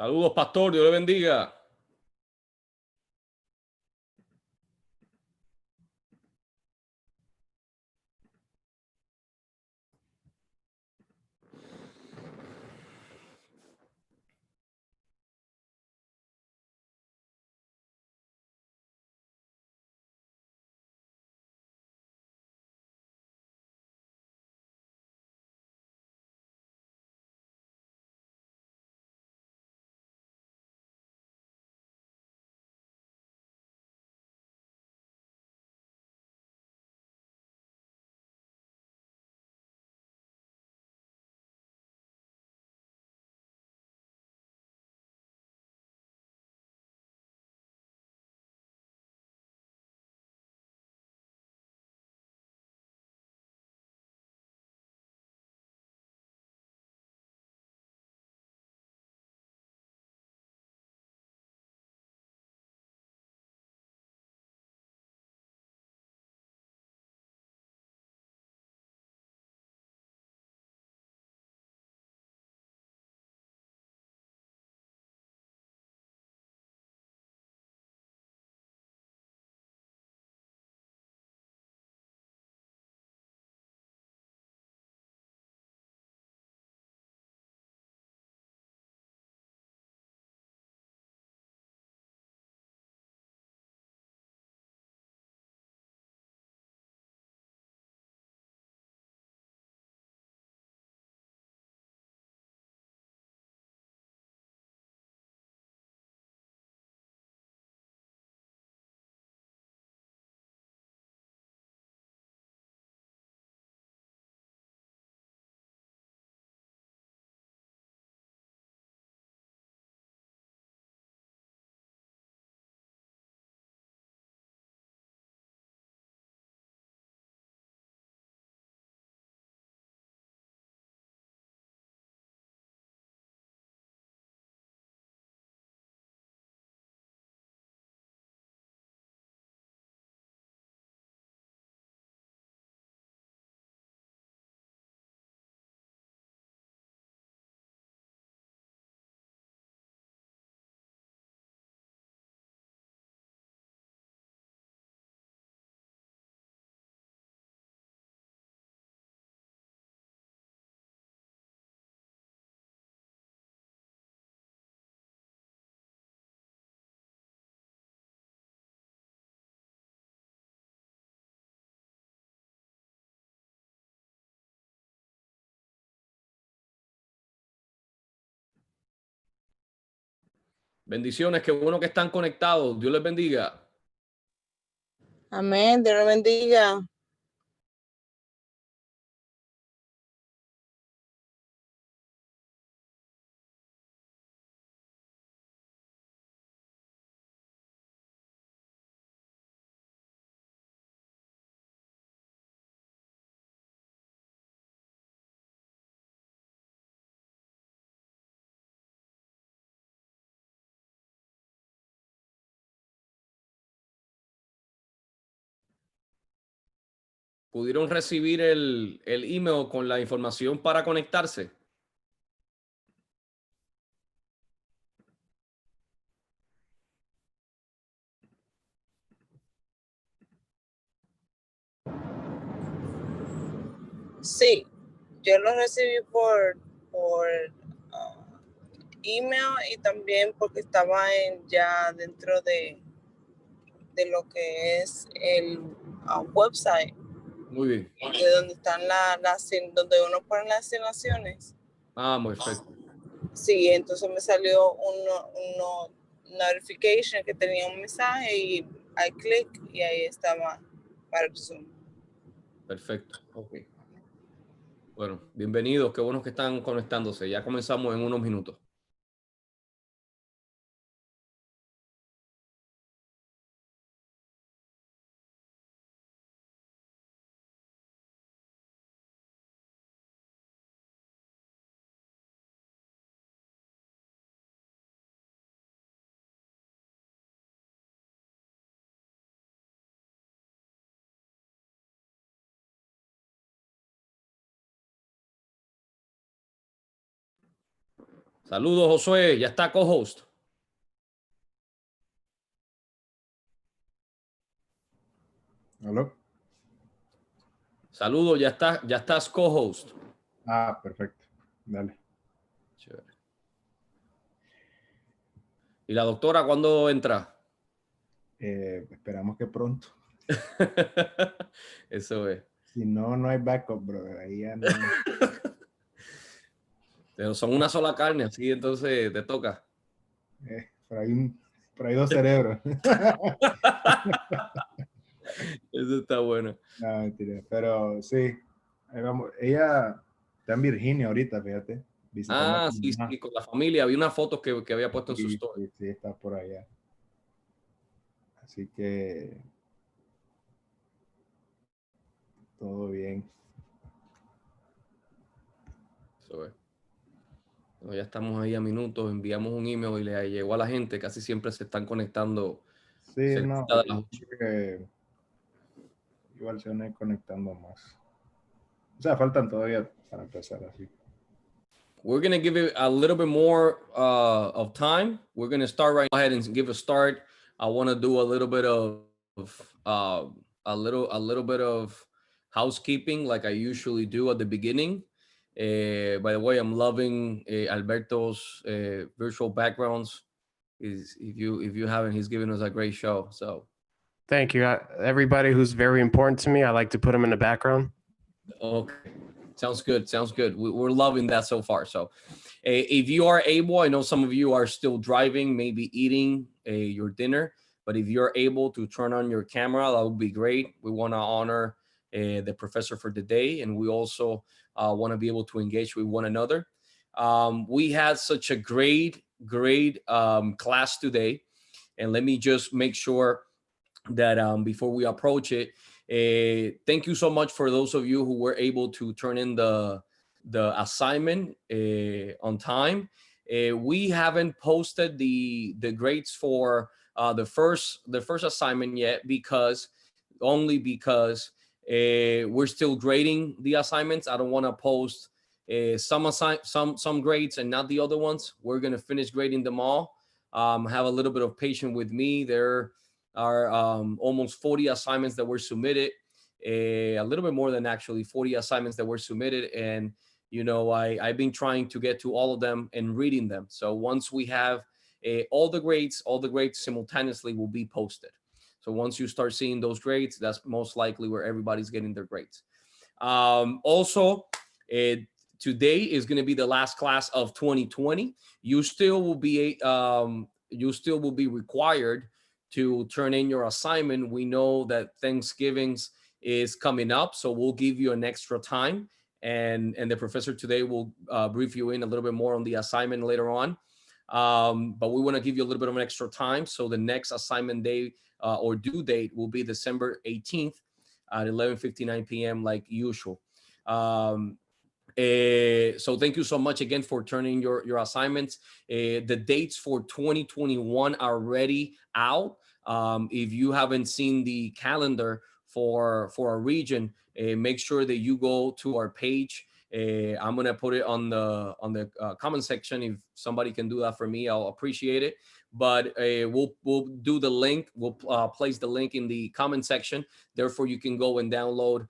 Saludos, pastor. Dios le bendiga. Bendiciones, qué bueno que están conectados. Dios les bendiga. Amén, Dios lo bendiga. ¿Pudieron recibir el email con la información para conectarse? Sí, yo lo recibí por email y también porque estaba ya dentro de lo que es el website. Muy bien. De donde están donde uno pone las asignaciones. Ah, muy perfecto. Sí, entonces me salió un notification que tenía un mensaje y hay clic y ahí estaba para el Zoom. Perfecto. Ok. Bueno, bienvenidos. Qué buenos que están conectándose. Ya comenzamos en unos minutos. Saludos, Josué. Ya está co-host. ¿Aló? Saludos, ya estás co-host. Ah, perfecto. Dale. Chévere. ¿Y la doctora cuándo entra? Esperamos que pronto. Eso es. Si no, no hay backup, brother. Ahí ya no. Pero son una sola carne, así entonces te toca. Por ahí dos cerebros. Eso está bueno. No, mentira. Pero sí. Ahí vamos. Ella está en Virginia ahorita, fíjate. Visitando a su Sí, mamá. sí, con la familia. Había una foto que había puesto en su Sí, story. sí, sí, está por allá. Así que todo bien. Eso es. Bueno, ya estamos ahí a minutos. Enviamos un email y le llegó a la gente. Casi siempre se están conectando. Sí, no. cerquita de las 8. Igual se van a ir conectando más. O sea, faltan todavía para empezar así. We're going to give it a little bit more of time. We're going to start right. Go ahead and give a start. I want to do a little bit of a little bit of housekeeping like I usually do at the beginning. By the way, I'm loving Alberto's virtual backgrounds. If you haven't, he's given us a great show. So thank you. Everybody who's very important to me, I like to put them in the background. okay. Sounds good. Sounds good. We're loving that so far. So if you are able, I know some of you are still driving, maybe eating your dinner, but if you're able to turn on your camera, that would be great. We want to honor the professor for the day, and we also want to be able to engage with one another. We had such a great class today, and let me just make sure that before we approach it, thank you so much for those of you who were able to turn in the assignment on time. We haven't posted the grades for the first assignment yet because we're still grading the assignments. I don't want to post some grades and not the other ones. We're going to finish grading them all. Have a little bit of patience with me. There are almost 40 assignments that were submitted, a little bit more than actually 40 assignments that were submitted. And, you know, I've been trying to get to all of them and reading them. So once we have all the grades simultaneously will be posted. So once you start seeing those grades, that's most likely where everybody's getting their grades. Also, today is going to be the last class of 2020. You still will be required to turn in your assignment. We know that Thanksgiving's is coming up, so we'll give you an extra time, and the professor today will brief you in a little bit more on the assignment later on. But we want to give you a little bit of an extra time, so the next assignment day or due date will be December 18th at 11:59 p.m. like usual. So thank you so much again for turning your assignments. The dates for 2021 are already out. If you haven't seen the calendar for a region, make sure that you go to our page. I'm gonna put it on the comment section. If somebody can do that for me, I'll appreciate it. But we'll do the link. We'll place the link in the comment section. Therefore, you can go and download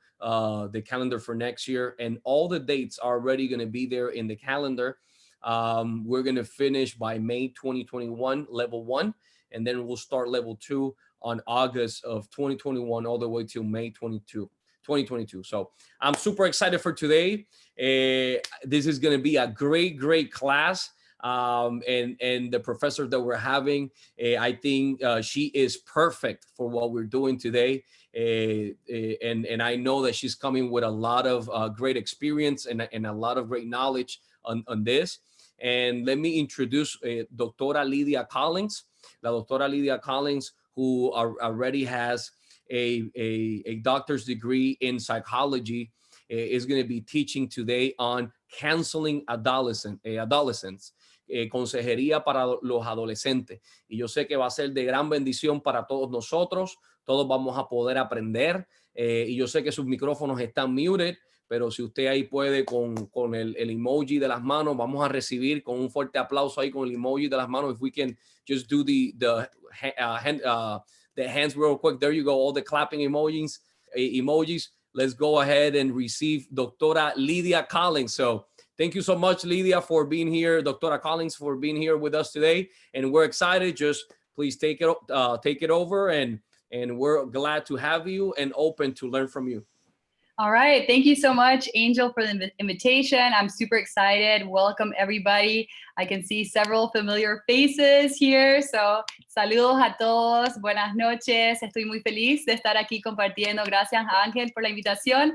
the calendar for next year, and all the dates are already going to be there in the calendar. We're going to finish by May 2021 level 1, and then we'll start level 2 on August of 2021 all the way till May 2022. So I'm super excited for today. This is going to be a great class. And the professor that we're having, I think she is perfect for what we're doing today. And I know that she's coming with a lot of great experience and a lot of great knowledge on this. And let me introduce Doctora Lydia Collins. La Doctora Lydia Collins, who already has a doctor's degree in psychology, is going to be teaching today on counseling adolescents. Consejería para los adolescentes. Y yo sé que va a ser de gran bendición para todos nosotros. Todos vamos a poder aprender. Y yo sé que sus micrófonos están muted, pero si usted ahí puede con el emoji de las manos, vamos a recibir con un fuerte aplauso ahí con el emoji de las manos. If we can just do the hands real quick. There you go, all the clapping emojis. Let's go ahead and receive Doctora Lydia Collins. So thank you so much, Lydia, for being here. Doctora Collins, for being here with us today. And we're excited. Just please take it over, and we're glad to have you and open to learn from you. All right. Thank you so much, Angel, for the invitation. I'm super excited. Welcome, everybody. I can see several familiar faces here. So, saludos a todos. Buenas noches. Estoy muy feliz de estar aquí compartiendo. Gracias, Ángel, por la invitación.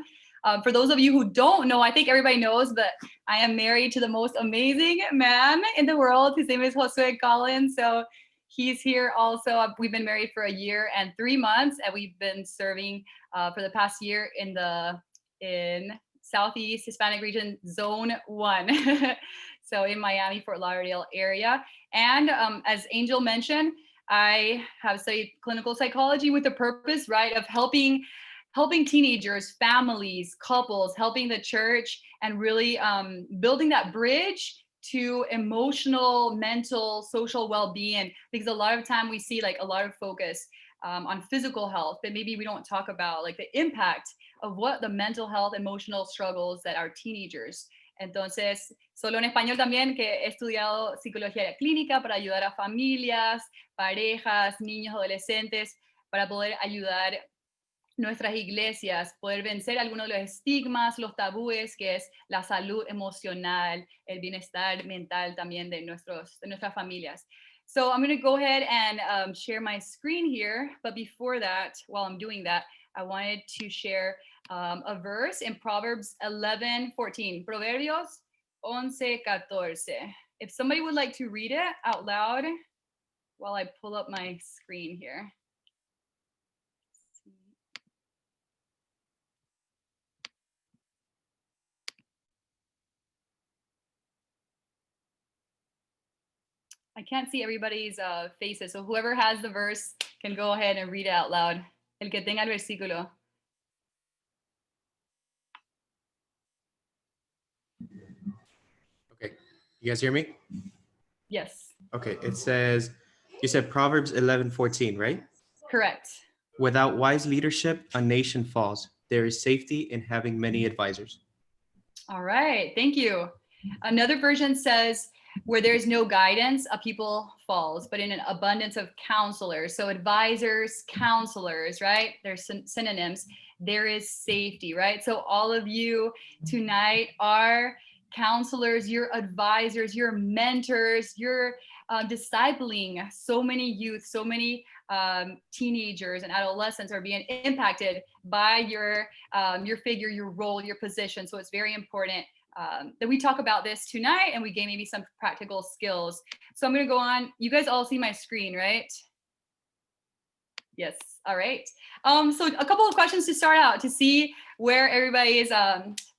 For those of you who don't know, I think everybody knows, but I am married to the most amazing man in the world. His name is Josue Collins. So he's here also. We've been married for 1 year and 3 months, and we've been serving for the past year in Southeast Hispanic region, Zone 1. So in Miami, Fort Lauderdale area. And as Angel mentioned, I have studied clinical psychology with the purpose, right, of helping teenagers, families, couples, helping the church, and really building that bridge to emotional, mental, social well-being. Because a lot of time we see like a lot of focus on physical health, but maybe we don't talk about like the impact of what the mental health, emotional struggles that our teenagers. Entonces, solo en español también, que he estudiado psicología clínica para ayudar a familias, parejas, niños, adolescentes, para poder ayudar nuestras iglesias, poder vencer algunos de los estigmas, los tabúes, que es la salud emocional, el bienestar mental también de nuestras familias. So I'm going to go ahead and share my screen here. But before that, while I'm doing that, I wanted to share a verse in Proverbs 11:14. Proverbios 11:14. If somebody would like to read it out loud while I pull up my screen here. I can't see everybody's faces, so whoever has the verse can go ahead and read it out loud. El que tenga el versículo. Okay, you guys hear me? Yes. Okay, it says, you said Proverbs 11:14, right? Correct. Without wise leadership, a nation falls. There is safety in having many advisors. All right, thank you. Another version says, where there's no guidance, a people falls, but in an abundance of counselors. So advisors, counselors, right? There's synonyms. There is safety, right? So all of you tonight are counselors, you're advisors, you're mentors, you're discipling so many youth, so many teenagers and adolescents are being impacted by your figure, your role, your position. So it's very important that we talk about this tonight and we gain maybe some practical skills. So I'm going to go on. You guys all see my screen, right? Yes. All right. So a couple of questions to start out to see where everybody's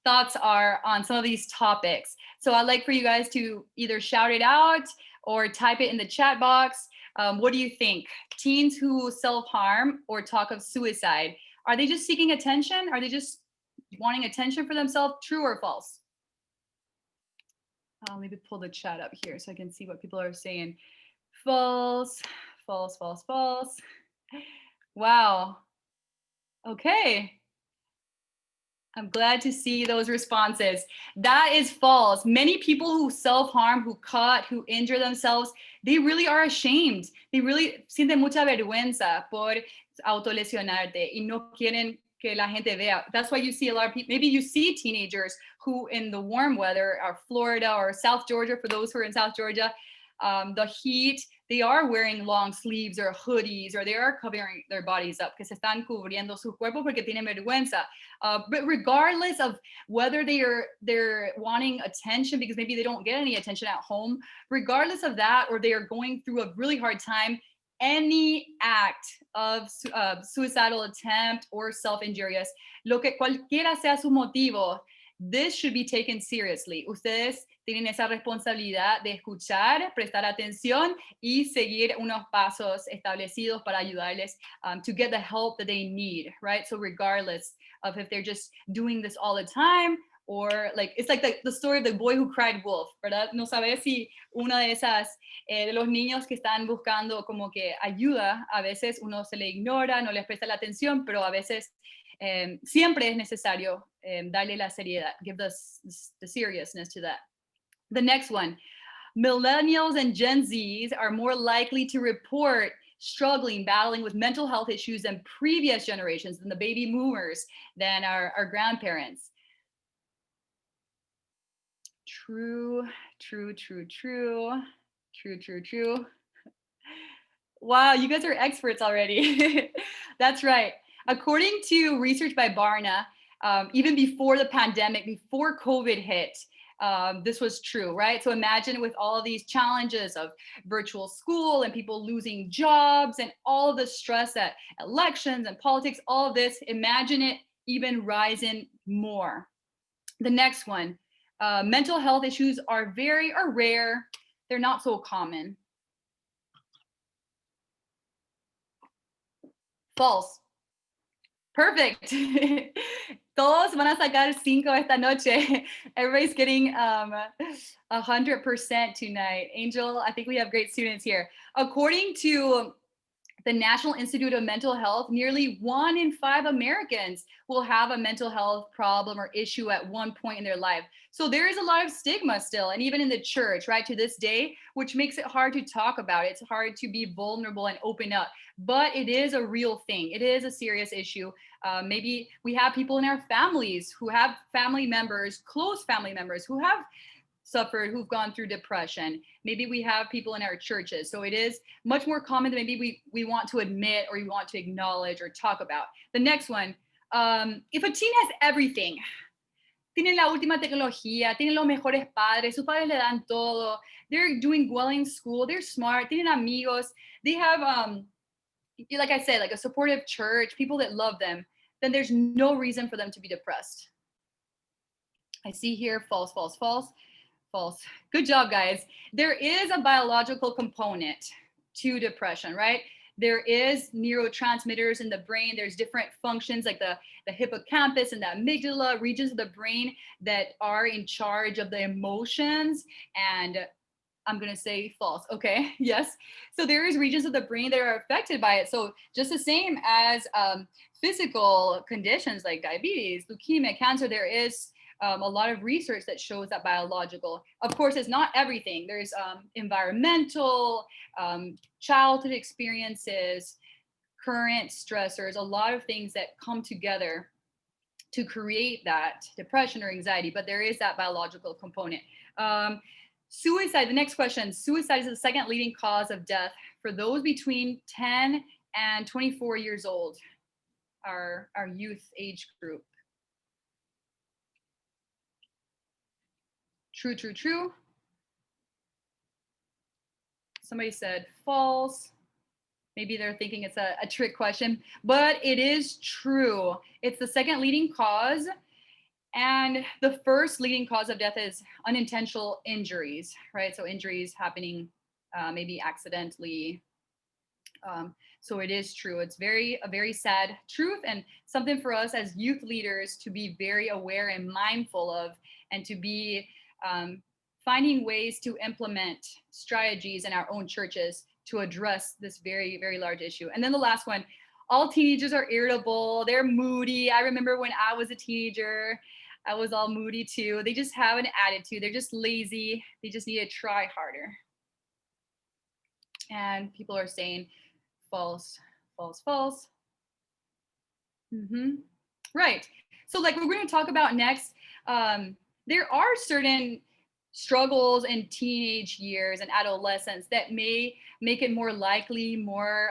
thoughts are on some of these topics. So I'd like for you guys to either shout it out or type it in the chat box. What do you think? Teens who self-harm or talk of suicide, are they just seeking attention? Are they just wanting attention for themselves? True or false? I'll maybe pull the chat up here so I can see what people are saying. False, false, false, false. Wow. Okay. I'm glad to see those responses. That is false. Many people who self-harm, who cut, who injure themselves, they really are ashamed. They really sienten mucha vergüenza por autolesionarte y no quieren que la gente vea. That's why you see a lot of people, maybe you see teenagers who in the warm weather, or Florida or South Georgia, for those who are in South Georgia, the heat, they are wearing long sleeves or hoodies, or they are covering their bodies up, que se están cubriendo sus cuerpos porque tienen vergüenza. But regardless of whether they're wanting attention because maybe they don't get any attention at home, regardless of that, or they are going through a really hard time, any act of suicidal attempt or self-injurious, lo que cualquiera sea su motivo, this should be taken seriously. Ustedes tienen esa responsabilidad de escuchar, prestar atención y seguir unos pasos establecidos para ayudarles to get the help that they need, right? So regardless of if they're just doing this all the time, or like, it's like the story of the boy who cried wolf, ¿verdad? No sabes si una de esas, de los niños que están buscando como que ayuda, a veces uno se le ignora, no les presta la atención, pero a veces siempre es necesario darle la seriedad, give the seriousness to that. The next one, millennials and Gen Zs are more likely to report struggling, battling with mental health issues than previous generations, than the baby boomers, than our grandparents. True, true, true, true, true, true, true. Wow, you guys are experts already. That's right. According to research by Barna, even before the pandemic, before COVID hit, this was true, right? So imagine with all of these challenges of virtual school and people losing jobs and all of the stress that elections and politics, all of this, imagine it even rising more. The next one, mental health issues are rare. They're not so common. False. Perfect. Todos van a sacar 5 esta noche. Everybody's getting 100% tonight. Angel, I think we have great students here. According to the National Institute of Mental Health, nearly 1 in 5 Americans will have a mental health problem or issue at one point in their life. So there is a lot of stigma still, and even in the church, right, to this day, which makes it hard to talk about. It's hard to be vulnerable and open up, but it is a real thing. It is a serious issue. Maybe we have people in our families who have family members, close family members who have suffered, who've gone through depression. Maybe we have people in our churches. So it is much more common than maybe we want to admit or we want to acknowledge or talk about. The next one, if a teen has everything, tienen la última tecnología, tienen los mejores padres, sus padres le dan todo, they're doing well in school, they're smart, tienen amigos, they have, like I said, like a supportive church, people that love them, then there's no reason for them to be depressed. I see here, false, false, false. False. Good job, guys. There is a biological component to depression, right? There is neurotransmitters in the brain. There's different functions like the hippocampus and the amygdala, regions of the brain that are in charge of the emotions. And I'm going to say false. Okay. Yes. So there is regions of the brain that are affected by it. So just the same as physical conditions like diabetes, leukemia, cancer, there is a lot of research that shows that biological. Of course, it's not everything. There's environmental, childhood experiences, current stressors, a lot of things that come together to create that depression or anxiety, but there is that biological component. Suicide, the next question. Suicide is the second leading cause of death for those between 10 and 24 years old, our youth age group. True, true, true. Somebody said false. Maybe they're thinking it's a trick question, but it is true. It's the second leading cause. And the first leading cause of death is unintentional injuries, right? So injuries happening maybe accidentally. So it is true. It's a very sad truth and something for us as youth leaders to be very aware and mindful of, and to be finding ways to implement strategies in our own churches to address this very, very large issue. And then the last one, all teenagers are irritable. They're moody. I remember when I was a teenager, I was all moody too. They just have an attitude. They're just lazy. They just need to try harder. And people are saying false, false, false. Right. So like we're going to talk about next, there are certain struggles in teenage years and adolescence that may make it more likely, more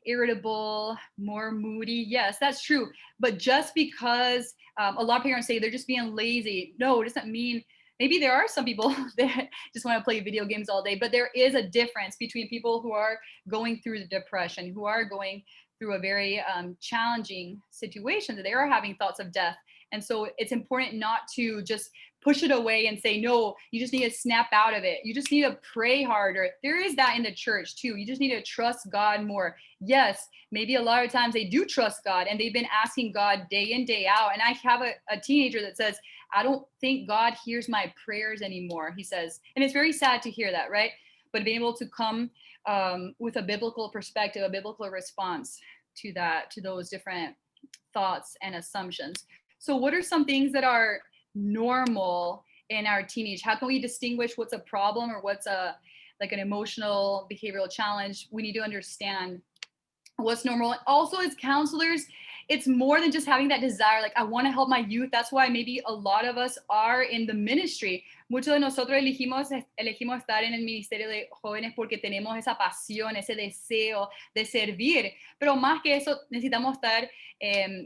irritable, more moody. Yes, that's true. But just because a lot of parents say they're just being lazy, no, it doesn't mean. Maybe there are some people that just want to play video games all day, but there is a difference between people who are going through the depression, who are going through a very challenging situation, that they are having thoughts of death, And so it's important not to just push it away and say, no, you just need to snap out of it. You just need to pray harder. There is that in the church too. You just need to trust God more. Yes, maybe a lot of times they do trust God and they've been asking God day in, day out. And I have a teenager that says, I don't think God hears my prayers anymore, he says. And it's very sad to hear that, right? But being able to come with a biblical perspective, a biblical response to that, to those different thoughts and assumptions. So what are some things that are normal in our teenage? How can we distinguish what's a problem or what's a like an emotional behavioral challenge? We need to understand what's normal. Also, as counselors, it's more than just having that desire, like I want to help my youth. That's why maybe a lot of us are in the ministry. Muchos de nosotros elegimos estar en el ministerio de jóvenes porque tenemos esa pasión, ese deseo de servir. Pero más que eso, necesitamos estar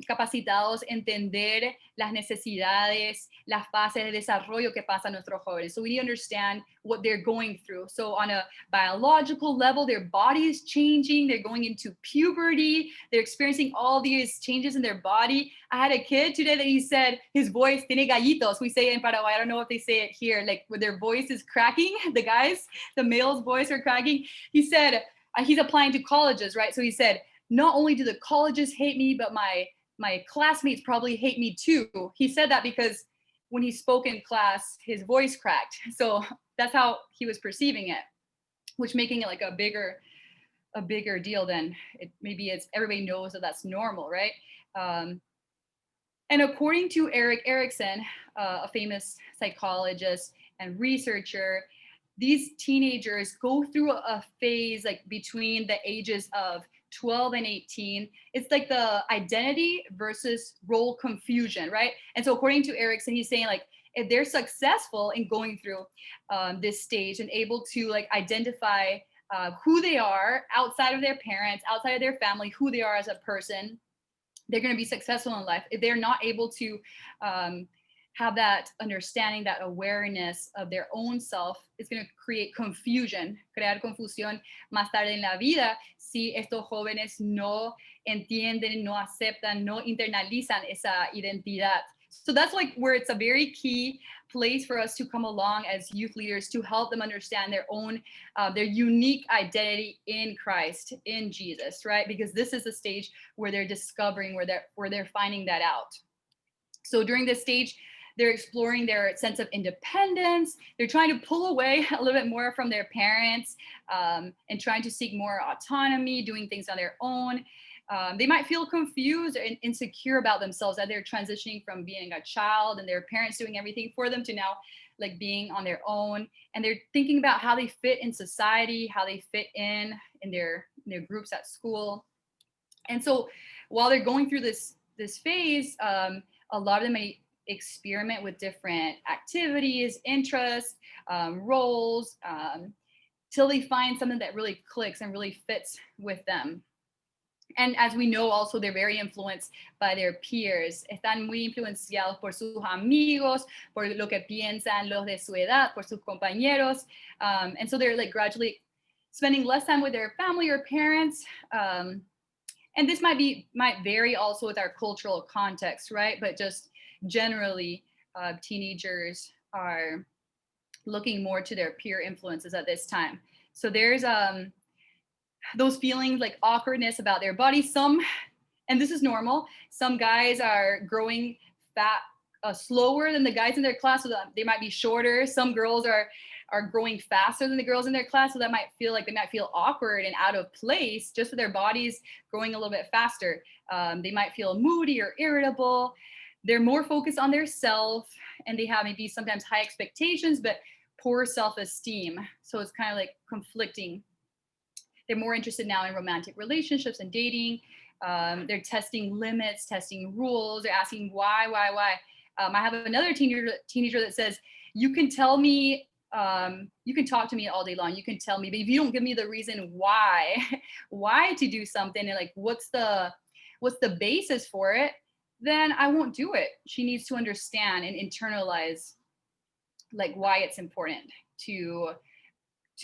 capacitados, entender las necesidades, las fases de desarrollo que pasan nuestros jóvenes. So we need to understand what they're going through. So on a biological level, their body is changing. They're going into puberty. They're experiencing all these changes in their body. I had a kid today that he said his voice tiene gallitos. We say it in Paraguay. I don't know if they say it here, like where their voice is cracking. The male's voice are cracking. He said he's applying to colleges, right? So he said, not only do the colleges hate me, but my classmates probably hate me too. He said that because when he spoke in class, his voice cracked. So that's how he was perceiving it, which making it like a bigger deal than maybe it's everybody knows that that's normal, right? And according to Erik Erikson, a famous psychologist and researcher, these teenagers go through a phase like between the ages of 12 and 18. It's like the identity versus role confusion, right? And so according to Erikson, he's saying like, if they're successful in going through this stage and able to like identify who they are outside of their parents, outside of their family, who they are as a person, they're going to be successful in life. If they're not able to have that understanding, that awareness of their own self, it's going to create confusion, crear confusión más tarde en la vida si estos jóvenes no entienden, no aceptan, no internalizan esa identidad. So that's like where it's a very key place for us to come along as youth leaders to help them understand their own, their unique identity in Christ, in Jesus, right? Because this is the stage where they're discovering, where they're finding that out. So during this stage, they're exploring their sense of independence. They're trying to pull away a little bit more from their parents and trying to seek more autonomy, doing things on their own. They might feel confused and insecure about themselves as they're transitioning from being a child and their parents doing everything for them to now like being on their own. And they're thinking about how they fit in society, how they fit in their groups at school. And so while they're going through this phase, a lot of them may experiment with different activities, interests, roles, till they find something that really clicks and really fits with them. And as we know, also, they're very influenced by their peers. Están muy influenciados por sus amigos, por lo que piensan los de su edad, por sus compañeros. And so they're like gradually spending less time with their family or parents. And this might vary also with our cultural context, right? But just generally, teenagers are looking more to their peer influences at this time. So there's those feelings like awkwardness about their body. And this is normal, some guys are growing fat slower than the guys in their class, so that they might be shorter. Some girls are growing faster than the girls in their class, so that might feel like they might feel awkward and out of place just with their bodies growing a little bit faster. They might feel moody or irritable. They're more focused on their self, and they have maybe sometimes high expectations but poor self-esteem. So it's kind of like conflicting. They're more interested now in romantic relationships and dating. They're testing limits, testing rules. They're asking why. I have another teenager that says, you can tell me, you can talk to me all day long. You can tell me, but if you don't give me the reason why to do something, and like what's the basis for it, then I won't do it. She needs to understand and internalize like why it's important to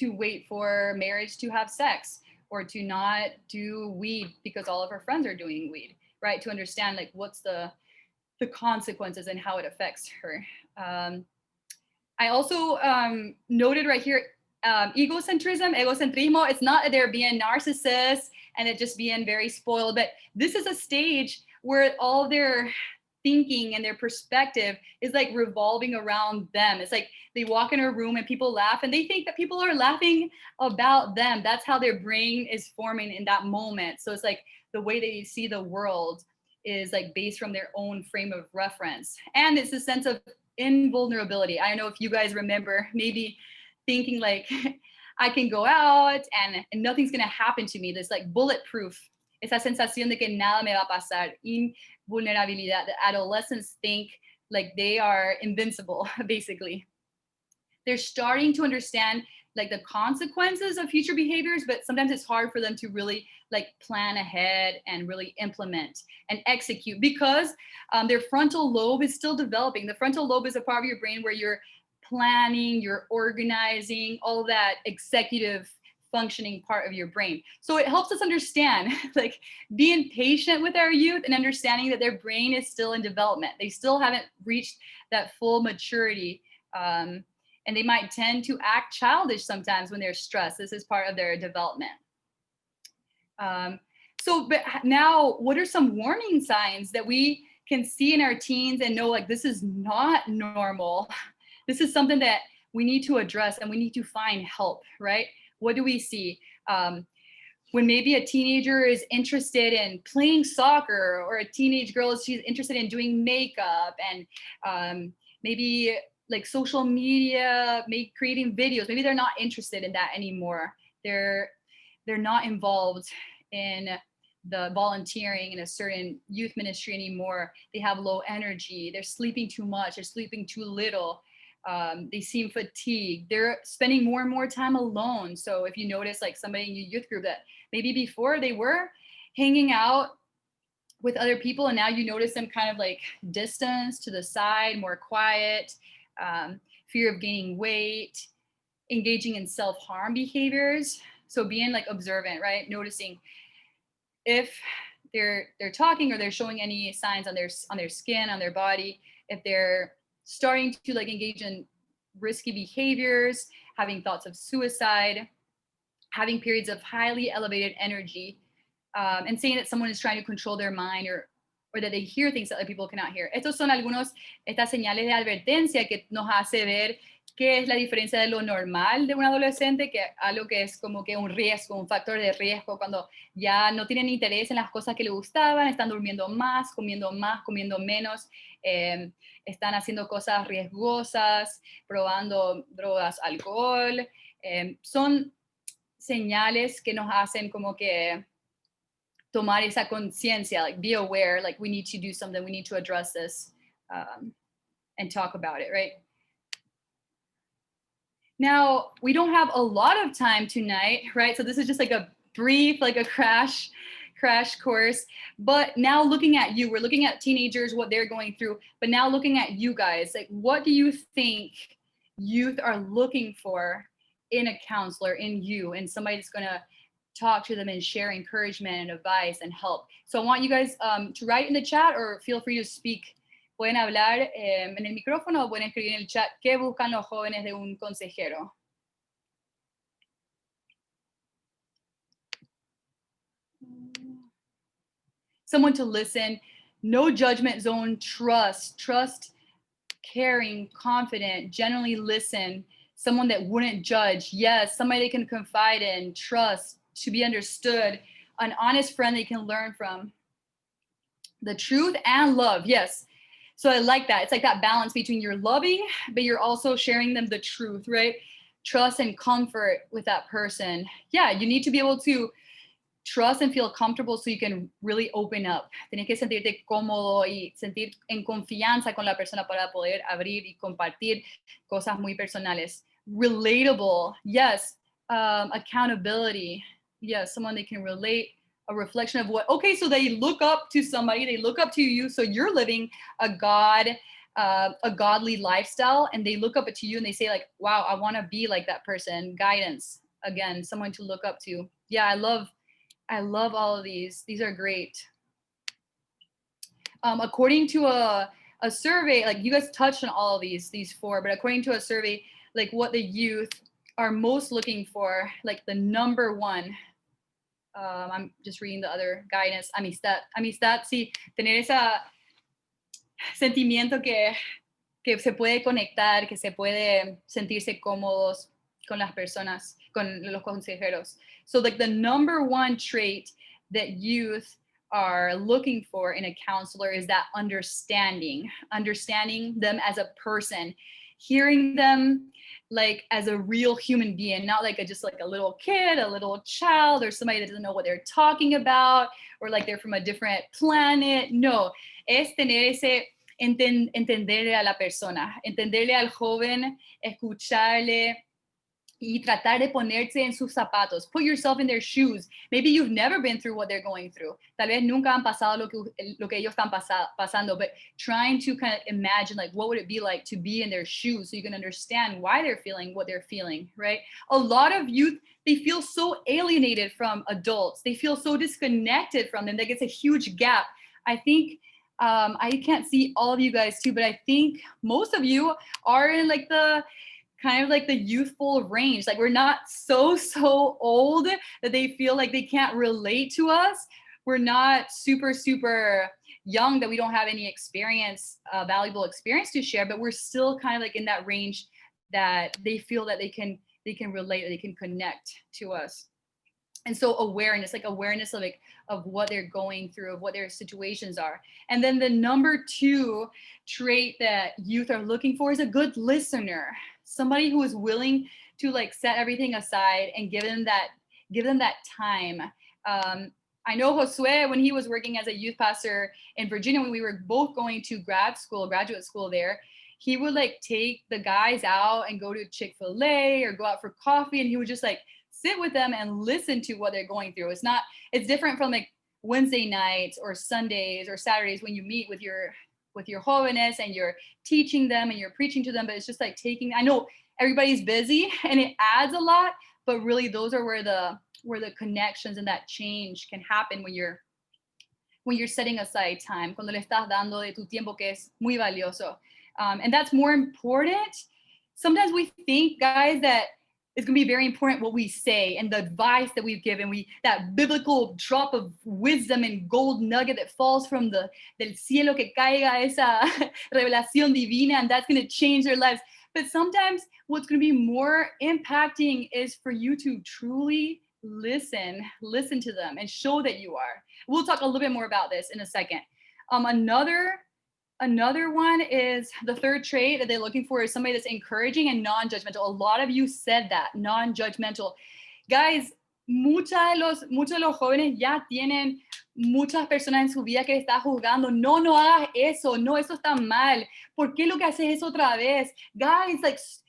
wait for marriage to have sex, or to not do weed because all of her friends are doing weed, right? To understand like what's the the consequences and how it affects her. I also noted right here, egocentrismo. It's not that they're being narcissists and it just being very spoiled, but this is a stage where all their thinking and their perspective is like revolving around them. It's like they walk in a room and people laugh and they think that people are laughing about them. That's how their brain is forming in that moment. So it's like the way they see the world is like based from their own frame of reference. And it's a sense of invulnerability. I don't know if you guys remember maybe thinking like, I can go out and nothing's gonna happen to me. This like bulletproof, esa sensación de que nada me va a pasar, invulnerabilidad. The adolescents think like they are invincible, basically. They're starting to understand like the consequences of future behaviors, but sometimes it's hard for them to really like plan ahead and really implement and execute because their frontal lobe is still developing. The frontal lobe is a part of your brain where you're planning, you're organizing, all that executive functioning part of your brain. So it helps us understand, like being patient with our youth and understanding that their brain is still in development. They still haven't reached that full maturity. And they might tend to act childish sometimes when they're stressed. This is part of their development. But now, what are some warning signs that we can see in our teens and know like this is not normal? This is something that we need to address and we need to find help, right? What do we see? When maybe a teenager is interested in playing soccer or a teenage girl, she's interested in doing makeup and maybe like social media, creating videos. Maybe they're not interested in that anymore. They're not involved in the volunteering in a certain youth ministry anymore. They have low energy. They're sleeping too much. They're sleeping too little. They seem fatigued. They're spending more and more time alone. So if you notice like somebody in your youth group that maybe before they were hanging out with other people and now you notice them kind of like distance to the side, more quiet, fear of gaining weight, engaging in self-harm behaviors. So being like observant, right? Noticing if they're talking or they're showing any signs on their skin, on their body, if they're starting to like engage in risky behaviors, having thoughts of suicide, having periods of highly elevated energy, and saying that someone is trying to control their mind or that they hear things that other people cannot hear. Estos son estas señales de advertencia que nos hace ver qué es la diferencia de lo normal de un adolescente, que algo que es como que un riesgo, un factor de riesgo, cuando ya no tienen interés en las cosas que les gustaban, están durmiendo más, comiendo menos, están haciendo cosas riesgosas, probando drogas, alcohol. Son señales que nos hacen como que tomar esa conciencia, like be aware, like we need to do something, we need to address this and talk about it, right? Now, we don't have a lot of time tonight, right? So this is just like a brief, like a crash course. But now looking at you, we're looking at teenagers, what they're going through, but now looking at you guys, like what do you think youth are looking for in a counselor, in you, and somebody that's gonna talk to them and share encouragement and advice and help? So I want you guys to write in the chat or feel free to speak. Pueden hablar en el micrófono o pueden escribir en el chat qué buscan los jóvenes de un consejero. Someone to listen, no judgment zone, trust, caring, confident, genuinely listen, someone that wouldn't judge. Yes, somebody they can confide in, trust, to be understood, an honest friend they can learn from. The truth and love, yes. So I like that. It's like that balance between you're loving, but you're also sharing them the truth, right? Trust and comfort with that person. Yeah, you need to be able to trust and feel comfortable so you can really open up. Tienes que sentirte cómodo y sentir en confianza con la persona para poder abrir y compartir cosas muy personales. Relatable, yes. Accountability, yes. Someone they can relate, a reflection of what, okay, so they look up to somebody, they look up to you, so you're living a godly lifestyle, and they look up to you and they say like, wow, I want to be like that person. Guidance, again, someone to look up to. Yeah, I love all of these. These are great. According to a survey, like you guys touched on all of these four, but according to a survey, like what the youth are most looking for, like the number one, I'm just reading the other guidance, amistad, sí, tener esa sentimiento que se puede conectar, que se puede sentirse cómodos con las personas, con los consejeros. So like the number one trait that youth are looking for in a counselor is that understanding them as a person, hearing them like as a real human being, not like just like a little kid, a little child, or somebody that doesn't know what they're talking about, or like they're from a different planet. No, es tener ese entenderle a la persona, entenderle al joven, escucharle y tratar de ponerse en sus zapatos. Put yourself in their shoes. Maybe you've never been through what they're going through. Tal vez nunca han pasado lo que ellos están pasando, but trying to kind of imagine like what would it be like to be in their shoes so you can understand why they're feeling what they're feeling, right? A lot of youth, they feel so alienated from adults. They feel so disconnected from them. Like it's a huge gap. I think I can't see all of you guys too, but I think most of you are in like the kind of like the youthful range. Like we're not so old that they feel like they can't relate to us. We're not super young that we don't have any experience, valuable experience to share, but we're still kind of like in that range that they feel that they can relate, they can connect to us. And so awareness of what they're going through, of what their situations are. And then the number two trait that youth are looking for is a good listener, somebody who is willing to like set everything aside and give them that time. I know Josue, when he was working as a youth pastor in Virginia, when we were both going to graduate school there, he would like take the guys out and go to Chick-fil-A or go out for coffee, and he would just like sit with them and listen to what they're going through. It's different from like Wednesday nights or Sundays or Saturdays when you meet with your jóvenes and you're teaching them and you're preaching to them, but it's just like I know everybody's busy and it adds a lot, but really those are where the connections and that change can happen when you're setting aside time, cuando le estás dando de tu tiempo que es muy valioso. And that's more important. Sometimes we think, guys, that it's going to be very important what we say and the advice that we've given, that biblical drop of wisdom and gold nugget that falls from del cielo, que caiga esa revelación divina, and that's going to change their lives. But sometimes what's going to be more impacting is for you to truly listen to them and show that you are. We'll talk a little bit more about this in a second. Another one is the third trait that they're looking for is somebody that's encouraging and non-judgmental. A lot of you said that, non-judgmental. Guys, muchos de los jóvenes ya tienen muchas personas en su vida que está juzgando. No hagas eso. No, eso está mal. ¿Por qué lo que haces eso otra vez? Guys,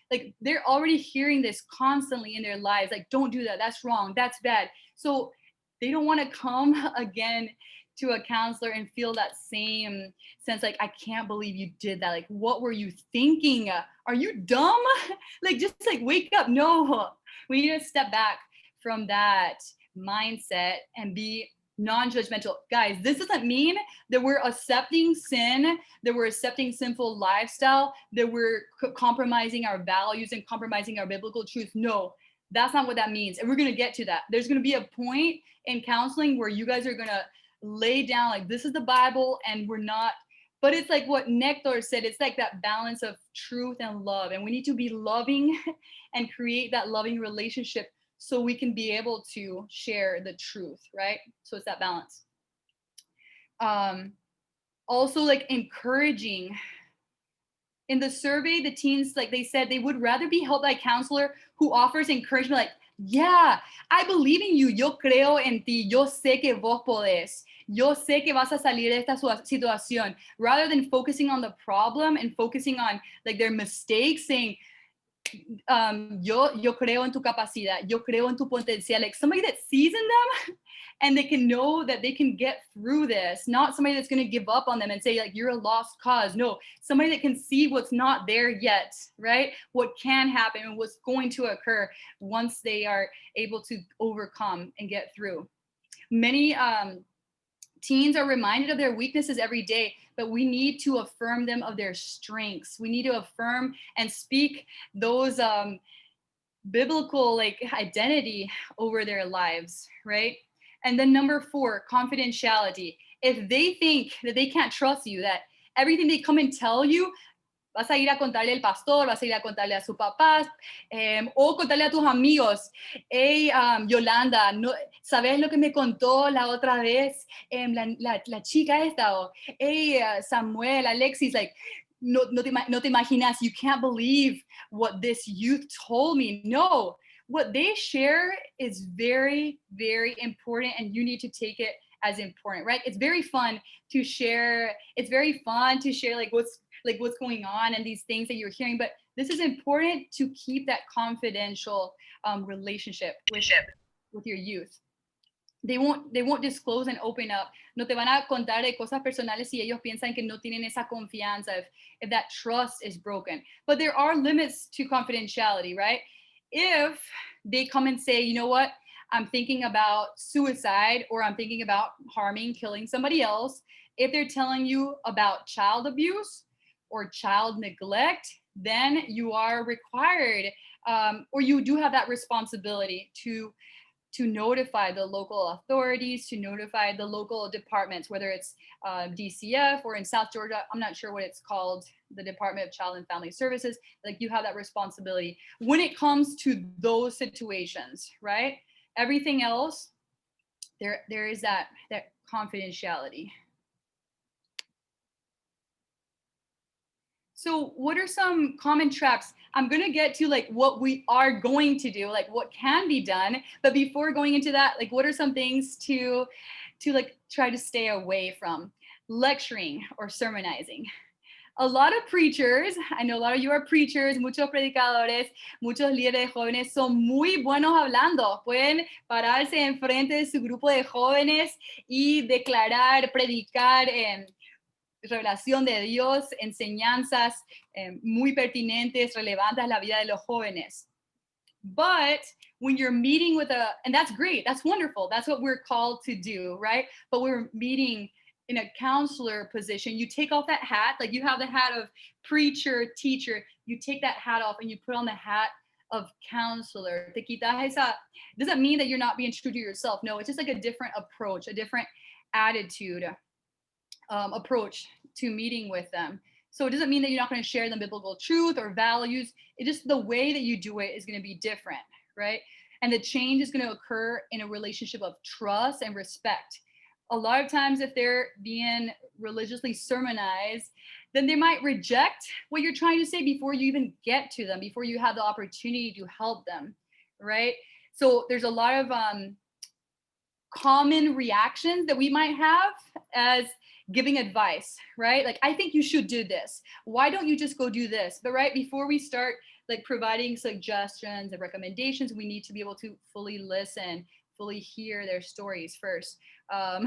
like they're already hearing this constantly in their lives. Like, don't do that. That's wrong. That's bad. So they don't want to come again to a counselor and feel that same sense, like, I can't believe you did that. Like, what were you thinking? Are you dumb? Like, just like wake up. No, we need to step back from that mindset and be non-judgmental. Guys, this doesn't mean that we're accepting sin, that we're accepting sinful lifestyle, that we're compromising our values and compromising our biblical truth. No, that's not what that means. And we're going to get to that. There's going to be a point in counseling where you guys are going to lay down like, this is the Bible, and we're not, but it's like what Nectar said, it's like that balance of truth and love, and we need to be loving and create that loving relationship so we can be able to share the truth, right? So it's that balance. Also, like, encouraging. In the survey, the teens, like they said, they would rather be helped by a counselor who offers encouragement, like, yeah, I believe in you. Yo creo en ti. Yo sé que vos podés. Yo sé que vas a salir de esta situación. Rather than focusing on the problem and focusing on like their mistakes, saying, yo creo en tu capacidad. Yo creo en tu potencial. Like somebody that sees in them and they can know that they can get through this. Not somebody that's going to give up on them and say like, you're a lost cause. No, somebody that can see what's not there yet, right? What can happen and what's going to occur once they are able to overcome and get through. Many Teens are reminded of their weaknesses every day, but we need to affirm them of their strengths. We need to affirm and speak those biblical like identity over their lives, right? And then number 4, confidentiality. If they think that they can't trust you, that everything they come and tell you, vas a ir a contarle al pastor, vas a ir a contarle a sus papás, o contarle a tus amigos. Hey, Yolanda, no, ¿sabes lo que me contó la otra vez la chica esta? O, hey, Samuel, Alexis, like, no te imaginas, you can't believe what this youth told me. No, what they share is very, very important, and you need to take it as important, right? It's very fun to share. It's very fun to share like what's going on and these things that you're hearing, but this is important to keep that confidential relationship with your youth. They won't disclose and open up. No te van a contar de cosas personales si ellos piensan que no tienen esa confianza, if that trust is broken. But there are limits to confidentiality, right? If they come and say, you know what, I'm thinking about suicide, or I'm thinking about harming, killing somebody else, if they're telling you about child abuse or child neglect, then you are required, or you do have that responsibility to notify the local authorities, to notify the local departments, whether it's DCF or in South Georgia, I'm not sure what it's called, the Department of Child and Family Services. Like, you have that responsibility when it comes to those situations, right? Everything else, there is that confidentiality. So what are some common traps? I'm going to get to like what we are going to do, like what can be done. But before going into that, like what are some things to like try to stay away from? Lecturing or sermonizing. A lot of preachers, I know a lot of you are preachers, muchos predicadores, muchos líderes de jóvenes son muy buenos hablando. Pueden pararse enfrente de su grupo de jóvenes y declarar, predicar revelación de Dios, enseñanzas muy pertinentes, relevantes a la vida de los jóvenes. But when you're meeting with and that's great, that's wonderful, that's what we're called to do, right? But we're meeting in a counselor position, you take off that hat, like you have the hat of preacher, teacher, you take that hat off and you put on the hat of counselor. Te quitas esa, doesn't mean that you're not being true to yourself. No, it's just like a different approach, a different attitude. Approach to meeting with them. So it doesn't mean that you're not going to share the biblical truth or values. It just, the way that you do it is going to be different, right? And the change is going to occur in a relationship of trust and respect. A lot of times, if they're being religiously sermonized, then they might reject what you're trying to say before you even get to them, before you have the opportunity to help them, right? So there's a lot of common reactions that we might have as giving advice, right? Like, I think you should do this. Why don't you just go do this? But right before we start like providing suggestions and recommendations, we need to be able to fully listen, fully hear their stories first. I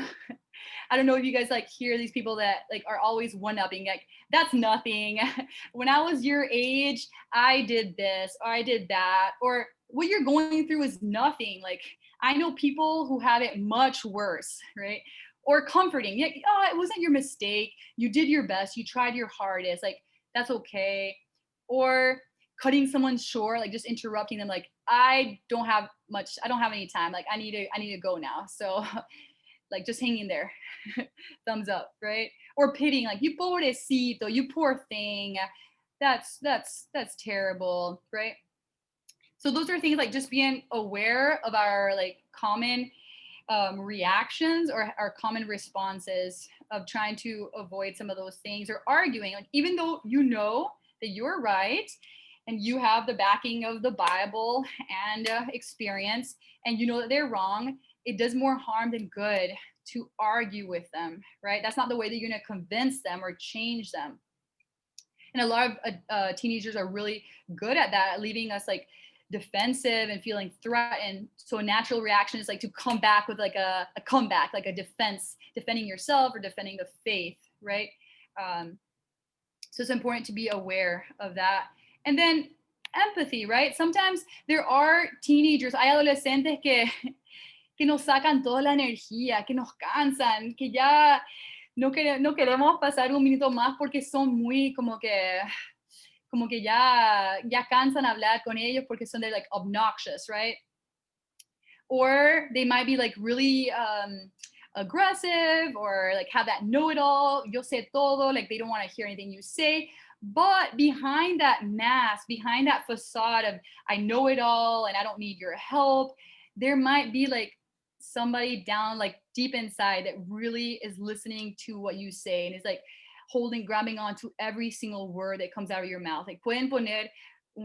don't know if you guys like hear these people that like are always one-upping, like, that's nothing. When I was your age, I did this, or I did that, or what you're going through is nothing. Like, I know people who have it much worse, right? Or comforting, yeah, oh, it wasn't your mistake. You did your best. You tried your hardest. Like, that's okay. Or cutting someone short, like just interrupting them. Like, I don't have any time. Like, I need to go now. So like, just hang in there. Thumbs up, right? Or pitying, like, you pobrecito, you poor thing. That's terrible, right? So those are things like just being aware of our like common reactions or our common responses of trying to avoid some of those things, or arguing, like, even though you know that you're right and you have the backing of the Bible and experience, and you know that they're wrong, it does more harm than good to argue with them, right? That's not the way that you're going to convince them or change them. And a lot of teenagers are really good at that, leaving us like defensive and feeling threatened. So a natural reaction is like to come back with like a comeback, like a defense, defending yourself or defending the faith, right? So it's important to be aware of that. And then empathy, right? Sometimes there are teenagers, hay adolescentes que que nos sacan toda la energía, que nos cansan, que ya no queremos pasar un minuto más porque son muy como que ya cansan hablar con ellos porque son, they're like obnoxious, right? Or they might be like really aggressive, or like have that know-it-all, yo sé todo, like they don't want to hear anything you say. But behind that mask, behind that facade of I know it all and I don't need your help, there might be like somebody down like deep inside that really is listening to what you say and is like grabbing onto every single word that comes out of your mouth. Like pueden poner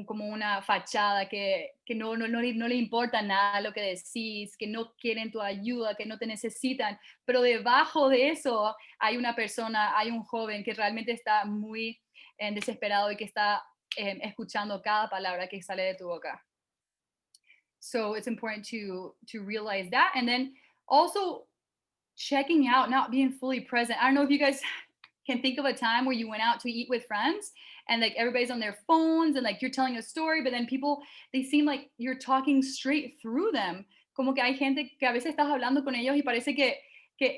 como una fachada que no le importa nada lo que decís, que no quieren tu ayuda, que no te necesitan, pero debajo de eso hay una persona, hay un joven que realmente está muy desesperado y que está escuchando cada palabra que sale de tu boca. So it's important to realize that, and then also checking out, not being fully present. I don't know if you guys can think of a time where you went out to eat with friends and like everybody's on their phones and like you're telling a story, but then people, they seem like you're talking straight through them. Como que hay gente que a veces estás hablando con ellos y parece que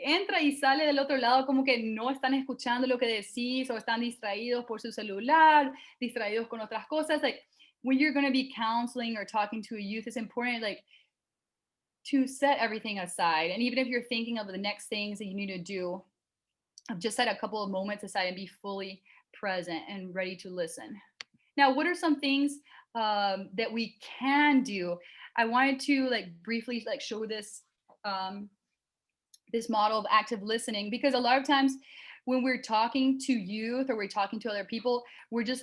entra y sale del otro lado, como que no están escuchando lo que decís o están distraídos por su celular, distraídos con otras cosas. Like when you're going to be counseling or talking to a youth, it's important like to set everything aside. And even if you're thinking of the next things that you need to do, just set a couple of moments aside and be fully present and ready to listen. Now, what are some things that we can do? I wanted to like briefly like show this this model of active listening, because a lot of times when we're talking to youth or we're talking to other people, we're just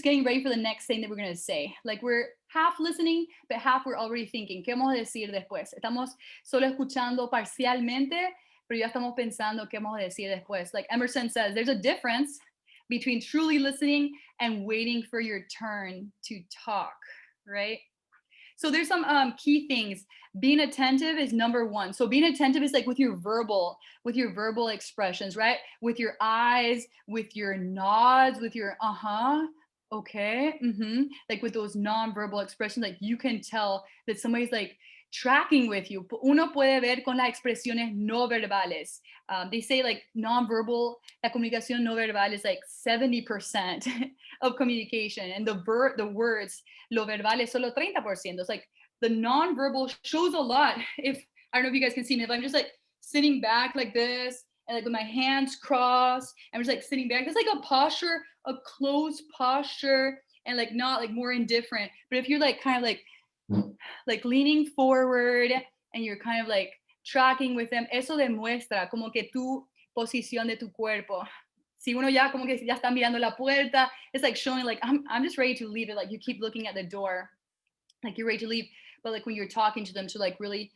getting ready for the next thing that we're going to say. Like we're half listening, but half we're already thinking, ¿qué vamos a decir después? Estamos solo escuchando parcialmente, pero ya estamos pensando qué vamos a decir después. Like Emerson says, there's a difference between truly listening and waiting for your turn to talk, right? So there's some key things. Being attentive is number one. So being attentive is like with your verbal expressions, right? With your eyes, with your nods, with your okay, like with those non-verbal expressions, like you can tell that somebody's like tracking with you. Uno puede ver con las expresiones no verbales. They say like non-verbal, la comunicación no verbal is like 70% of communication, and the words, lo verbal es solo 30%. It's like the non-verbal shows a lot. If I don't know if you guys can see me, if I'm just like sitting back like this and like with my hands crossed, I'm just like sitting back. It's like a posture, a closed posture, and like not like more indifferent. But if you're like kind of like leaning forward and you're kind of like tracking with them, eso demuestra como que tu posición de tu cuerpo. Si uno ya como que ya está mirando la puerta, it's like showing like I'm just ready to leave it. Like you keep looking at the door, like you're ready to leave. But like when you're talking to them, to like really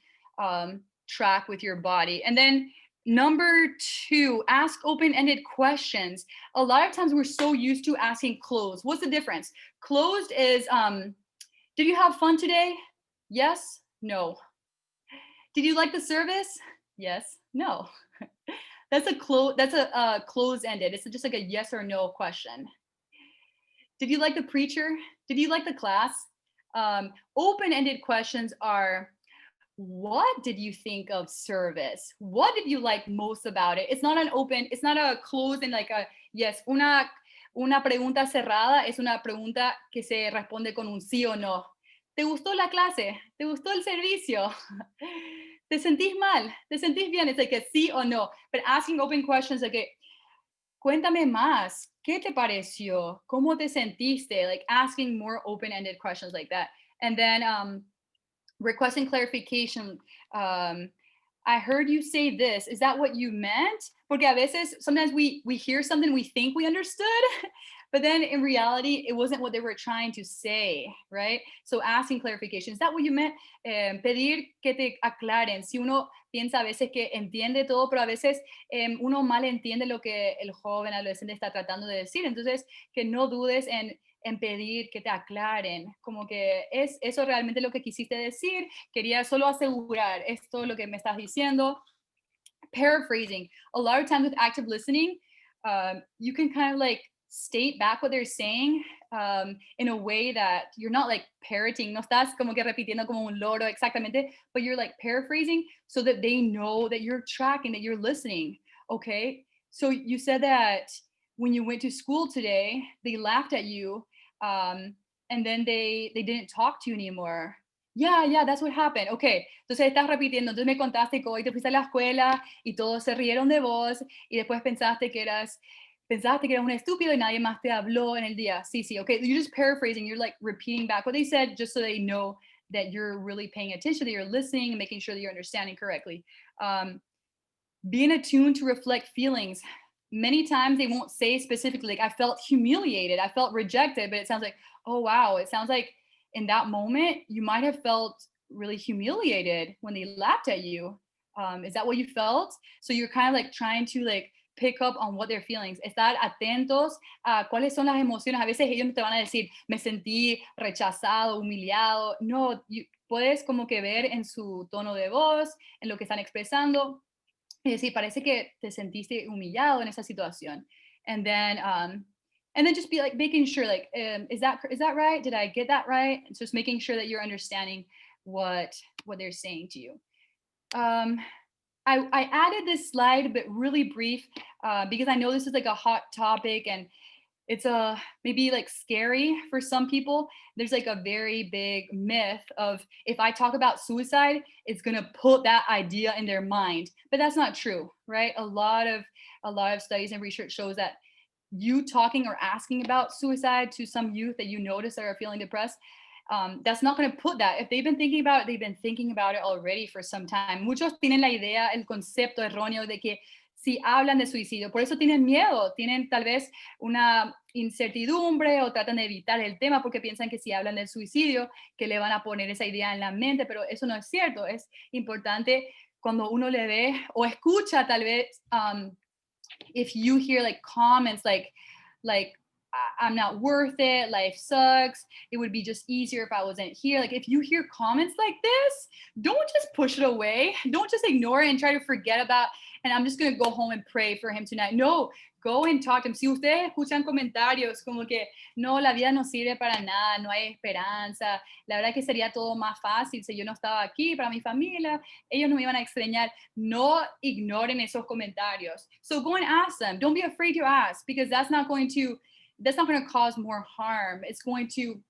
track with your body. And then number 2, ask open-ended questions. A lot of times we're so used to asking closed. What's the difference? Closed is did you have fun today? Yes, no. Did you like the service? Yes, no. That's a closed-ended. It's just like a yes or no question. Did you like the preacher? Did you like the class? Open-ended questions are, what did you think of service? What did you like most about it? It's not a closed and like a yes. Una pregunta cerrada es una pregunta que se responde con un sí o no. ¿Te gustó la clase? ¿Te gustó el servicio? ¿Te sentís mal? ¿Te sentís bien? It's like a sí or no. But asking open questions like, cuéntame más. ¿Qué te pareció? ¿Cómo te sentiste? Like asking more open-ended questions like that. And then requesting clarification. I heard you say this. Is that what you meant? Porque a veces, sometimes we hear something we think we understood, but then in reality, it wasn't what they were trying to say, right? So asking clarification. Is that what you meant? Pedir que te aclaren. Si uno piensa a veces que entiende todo, pero a veces uno mal entiende lo que el joven adolescente está tratando de decir. Entonces, que no dudes en pedir que te aclaren, como que es eso realmente lo que quisiste decir, quería solo asegurar esto lo que me estás diciendo. Paraphrasing. A lot of times with active listening, you can kind of like state back what they're saying in a way that you're not like parroting, no estás como que repitiendo como un loro exactamente, but you're like paraphrasing so that they know that you're tracking, that you're listening. Okay. So you said that when you went to school today, they laughed at you, and then they didn't talk to you anymore. Yeah, that's what happened. Okay, entonces estás repitiendo. Entonces me contaste que hoy te fuiste a la escuela y todos se rieron de vos y después pensaste que eras un estúpido y nadie más te habló en el día. Sí, okay. You're just paraphrasing. You're like repeating back what they said just so they know that you're really paying attention, that you're listening and making sure that you're understanding correctly. Being attuned to reflect feelings. Many times they won't say specifically, like, I felt humiliated, I felt rejected, but it sounds like, oh, wow. It sounds like in that moment, you might have felt really humiliated when they laughed at you. Is that what you felt? So you're kind of like trying to like pick up on what they're feeling. Estar atentos a cuáles son las emociones. A veces ellos te van a decir, me sentí rechazado, humillado. No, puedes como que ver en su tono de voz, en lo que están expresando. Es decir, parece que te sentiste humillado en esa situación. And then just be like making sure, like, is that right? Did I get that right? It's just making sure that you're understanding what they're saying to you. I added this slide, but really brief, because I know this is like a hot topic and it's maybe like scary for some people. There's like a very big myth of if I talk about suicide, it's gonna put that idea in their mind, but that's not true, right? A lot of studies and research shows that you talking or asking about suicide to some youth that you notice that are feeling depressed, that's not going to put that. If they've been thinking about it, they've been thinking about it already for some time. Muchos tienen la idea, el concepto erróneo de que si hablan de suicidio, por eso tienen miedo, tienen tal vez una incertidumbre o tratan de evitar el tema porque piensan que si hablan del suicidio, que le van a poner esa idea en la mente, pero eso no es cierto. Es importante cuando uno le ve o escucha tal vez, if you hear like comments like I'm not worth it, life sucks, it would be just easier if I wasn't here. Like if you hear comments like this, don't just push it away. Don't just ignore it and try to forget about, and I'm just going to go home and pray for him tonight. No, go and talk to him. Si ustedes escuchan comentarios como que no, la vida no sirve para nada, no hay esperanza, la verdad que sería todo más fácil si yo no estaba aquí para mi familia, ellos no me iban a extrañar. No ignoren esos comentarios. So go and ask them. Don't be afraid to ask, because that's not going to cause more harm. It's going to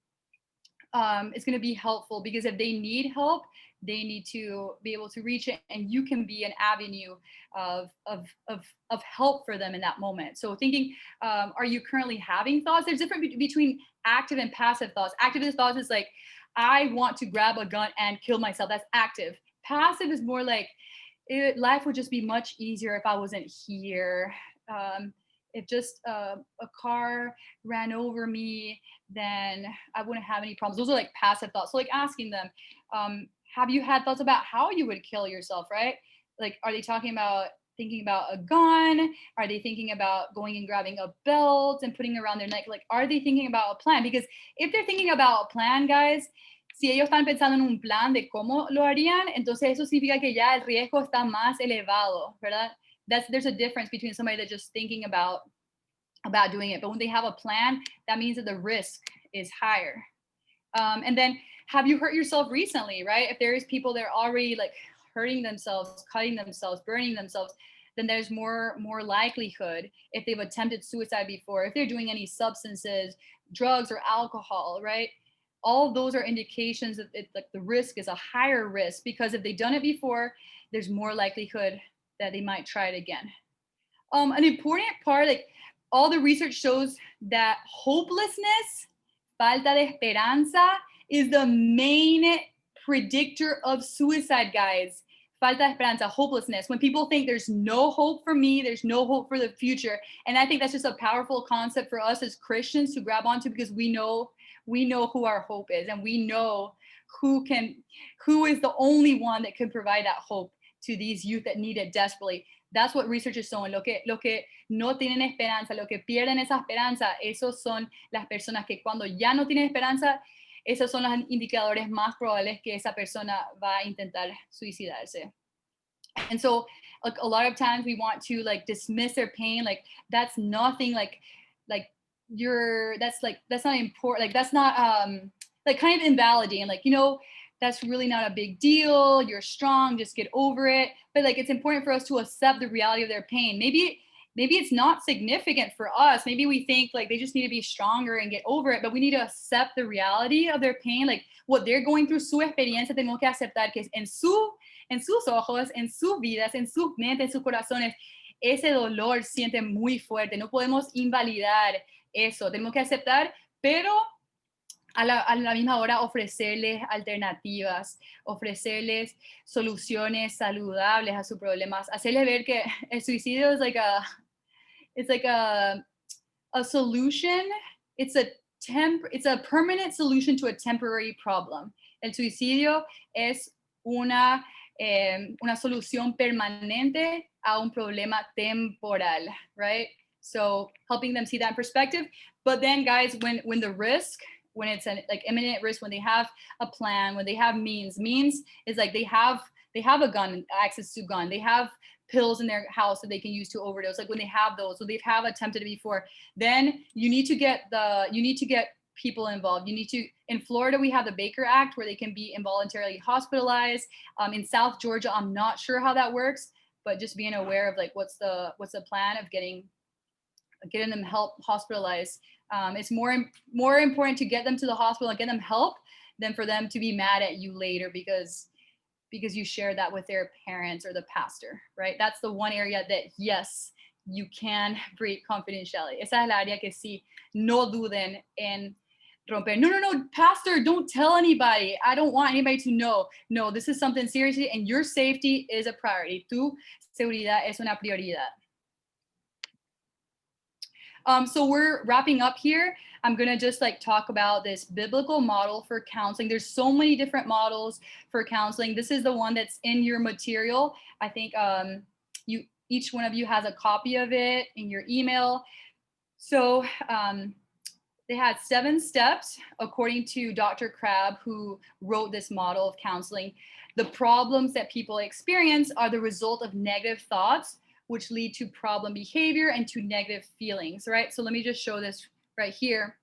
be helpful, because if they need help, they need to be able to reach it, and you can be an avenue of help for them in that moment. So thinking, are you currently having thoughts? There's difference between active and passive thoughts. Active thoughts is like, I want to grab a gun and kill myself. That's active. Passive is more like, life would just be much easier if I wasn't here. If just a car ran over me, then I wouldn't have any problems. Those are like passive thoughts. So like asking them, have you had thoughts about how you would kill yourself, right? Like, are they thinking about a gun? Are they thinking about going and grabbing a belt and putting it around their neck? Like, are they thinking about a plan? Because if they're thinking about a plan, guys, si ellos están pensando en un plan de cómo lo harían, entonces eso significa que ya el riesgo está más elevado, ¿verdad? There's a difference between somebody that's just thinking about doing it. But when they have a plan, that means that the risk is higher. And then, have you hurt yourself recently, right? If there is people that are already like hurting themselves, cutting themselves, burning themselves, then there's more likelihood if they've attempted suicide before, if they're doing any substances, drugs or alcohol, right? All of those are indications that like the risk is a higher risk, because if they've done it before, there's more likelihood that they might try it again. An important part, like all the research shows that hopelessness, falta de esperanza, is the main predictor of suicide, guys. Falta de esperanza, hopelessness. When people think there's no hope for me, there's no hope for the future. And I think that's just a powerful concept for us as Christians to grab onto, because we know who our hope is, and we know who is the only one that can provide that hope to these youth that need it desperately. That's what research is showing. Lo que no tienen esperanza, lo que pierden esa esperanza, esos son las personas que cuando ya no tienen esperanza, esos son los indicadores más probables que esa persona va a intentar suicidarse. And so a lot of times we want to like dismiss their pain, like that's nothing, like that's not important. Like, that's not like kind of invalidating. Like, you know, that's really not a big deal. You're strong, just get over it. But like, it's important for us to accept the reality of their pain. Maybe it's not significant for us. Maybe we think like they just need to be stronger and get over it, but we need to accept the reality of their pain, like what they're going through, su experiencia. Tenemos que aceptar que en sus ojos, en sus vidas, en sus mentes, en sus corazones, ese dolor siente muy fuerte. No podemos invalidar eso. Tenemos que aceptar, pero a la misma hora ofrecerles alternativas, ofrecerles soluciones saludables a sus problemas, hacerles ver que el suicidio es like a solution. It's a permanent solution to a temporary problem. El suicidio es una solución permanente a un problema temporal, right? So helping them see that in perspective. But then, guys, when the risk, when it's like imminent risk, when they have a plan, when they have means is like they have a gun, access to gun, they have pills in their house that they can use to overdose. Like when they have those, so they have attempted it before, then you need to get people involved. You need to, in Florida, we have the Baker Act where they can be involuntarily hospitalized. In South Georgia, I'm not sure how that works, but just being aware of like what's the plan of getting them help hospitalized. It's more important to get them to the hospital and get them help than for them to be mad at you later because you share that with their parents or the pastor, right? That's the one area that, yes, you can break confidentiality. Esa es la área que sí, no duden en romper. No, pastor, don't tell anybody. I don't want anybody to know. No, this is something seriously, and your safety is a priority. Tu seguridad es una prioridad. So we're wrapping up here. I'm going to just like talk about this biblical model for counseling. There's so many different models for counseling. This is the one that's in your material. I think each one of you has a copy of it in your email. So they had 7 steps according to Dr. Crabb, who wrote this model of counseling. The problems that people experience are the result of negative thoughts, which lead to problem behavior and to negative feelings, right? So let me just show this right here.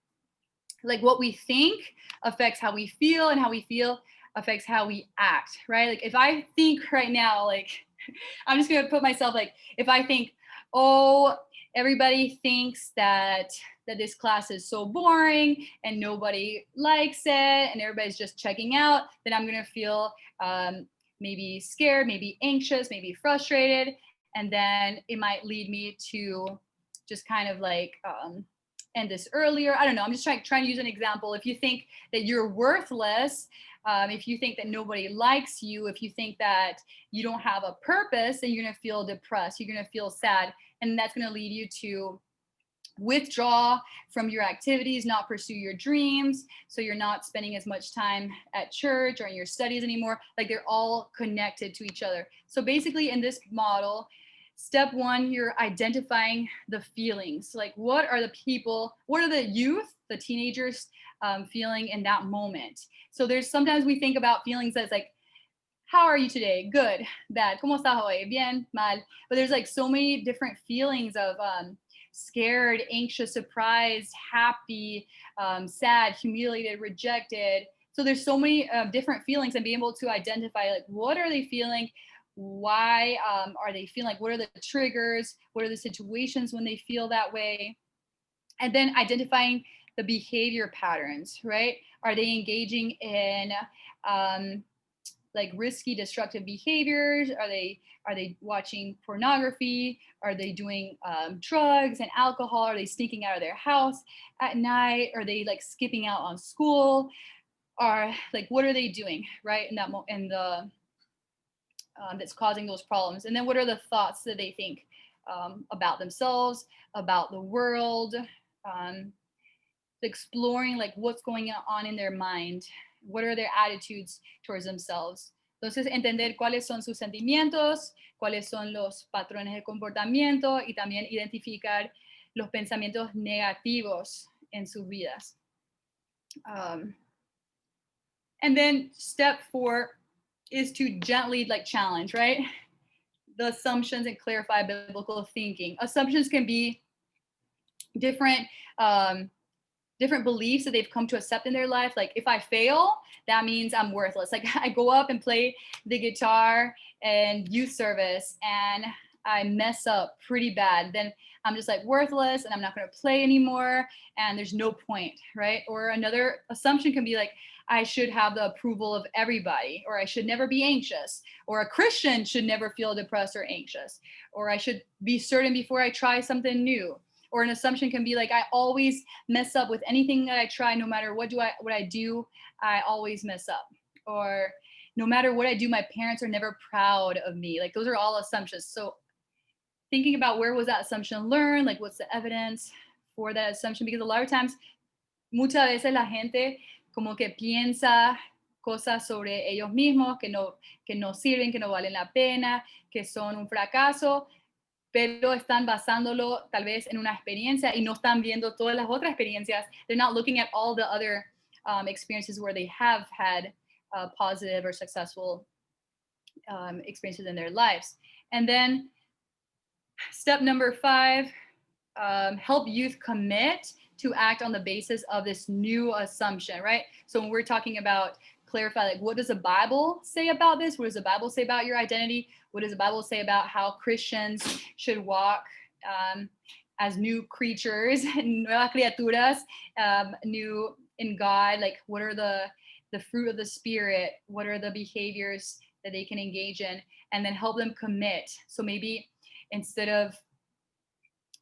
Like what we think affects how we feel, and how we feel affects how we act, right? Like if I think right now, like I'm just gonna put myself like, if I think, oh, everybody thinks that this class is so boring and nobody likes it and everybody's just checking out, then I'm gonna feel maybe scared, maybe anxious, maybe frustrated. And then it might lead me to just kind of like end this earlier. I don't know. I'm just trying to use an example. If you think that you're worthless, if you think that nobody likes you, if you think that you don't have a purpose, then you're going to feel depressed. You're going to feel sad. And that's going to lead you to withdraw from your activities, not pursue your dreams. So you're not spending as much time at church or in your studies anymore. Like they're all connected to each other. So basically in this model, step 1, you're identifying the feelings. Like what are the youth, the teenagers feeling in that moment? So there's sometimes we think about feelings as like, how are you today? Good, bad. ¿Cómo estás hoy? Bien, mal. But there's like so many different feelings of scared, anxious, surprised, happy, sad, humiliated, rejected. So there's so many different feelings, and being able to identify like what are they feeling? Why are they feeling like, what are the triggers? What are the situations when they feel that way? And then identifying the behavior patterns, right? Are they engaging in like risky, destructive behaviors? Are they watching pornography? Are they doing drugs and alcohol? Are they sneaking out of their house at night? Are they like skipping out on school? Are like, what are they doing, right? That's causing those problems. And then what are the thoughts that they think about themselves, about the world, exploring like what's going on in their mind, what are their attitudes towards themselves. Entonces, entender cuáles son sus sentimientos, cuáles son los patrones de comportamiento, y también identificar los pensamientos negativos en sus vidas. And then step 4 is to gently like challenge, right? The assumptions and clarify biblical thinking. Assumptions can be different different beliefs that they've come to accept in their life. Like if I fail, that means I'm worthless. Like I go up and play the guitar and youth service and I mess up pretty bad, then I'm just like worthless and I'm not going to play anymore and there's no point, right? Or another assumption can be like, I should have the approval of everybody, or I should never be anxious, or a Christian should never feel depressed or anxious, or I should be certain before I try something new. Or an assumption can be like, I always mess up with anything that I try, no matter what I do, I always mess up. Or no matter what I do, my parents are never proud of me. Like those are all assumptions. So thinking about where was that assumption learned, like what's the evidence for that assumption? Because a lot of times, muchas veces la gente como que piensa cosas sobre ellos mismos que no sirven, que no valen la pena, que son un fracaso, pero están basándolo tal vez en una experiencia y no están viendo todas las otras experiencias. They're not looking at all the other experiences where they have had positive or successful experiences in their lives. And then step number 5, help youth commit to act on the basis of this new assumption, right? So when we're talking about clarify, like what does the Bible say about this? What does the Bible say about your identity? What does the Bible say about how Christians should walk as new creatures, nuevas criaturas, new in God? Like what are the fruit of the Spirit? What are the behaviors that they can engage in? And then help them commit. So maybe instead of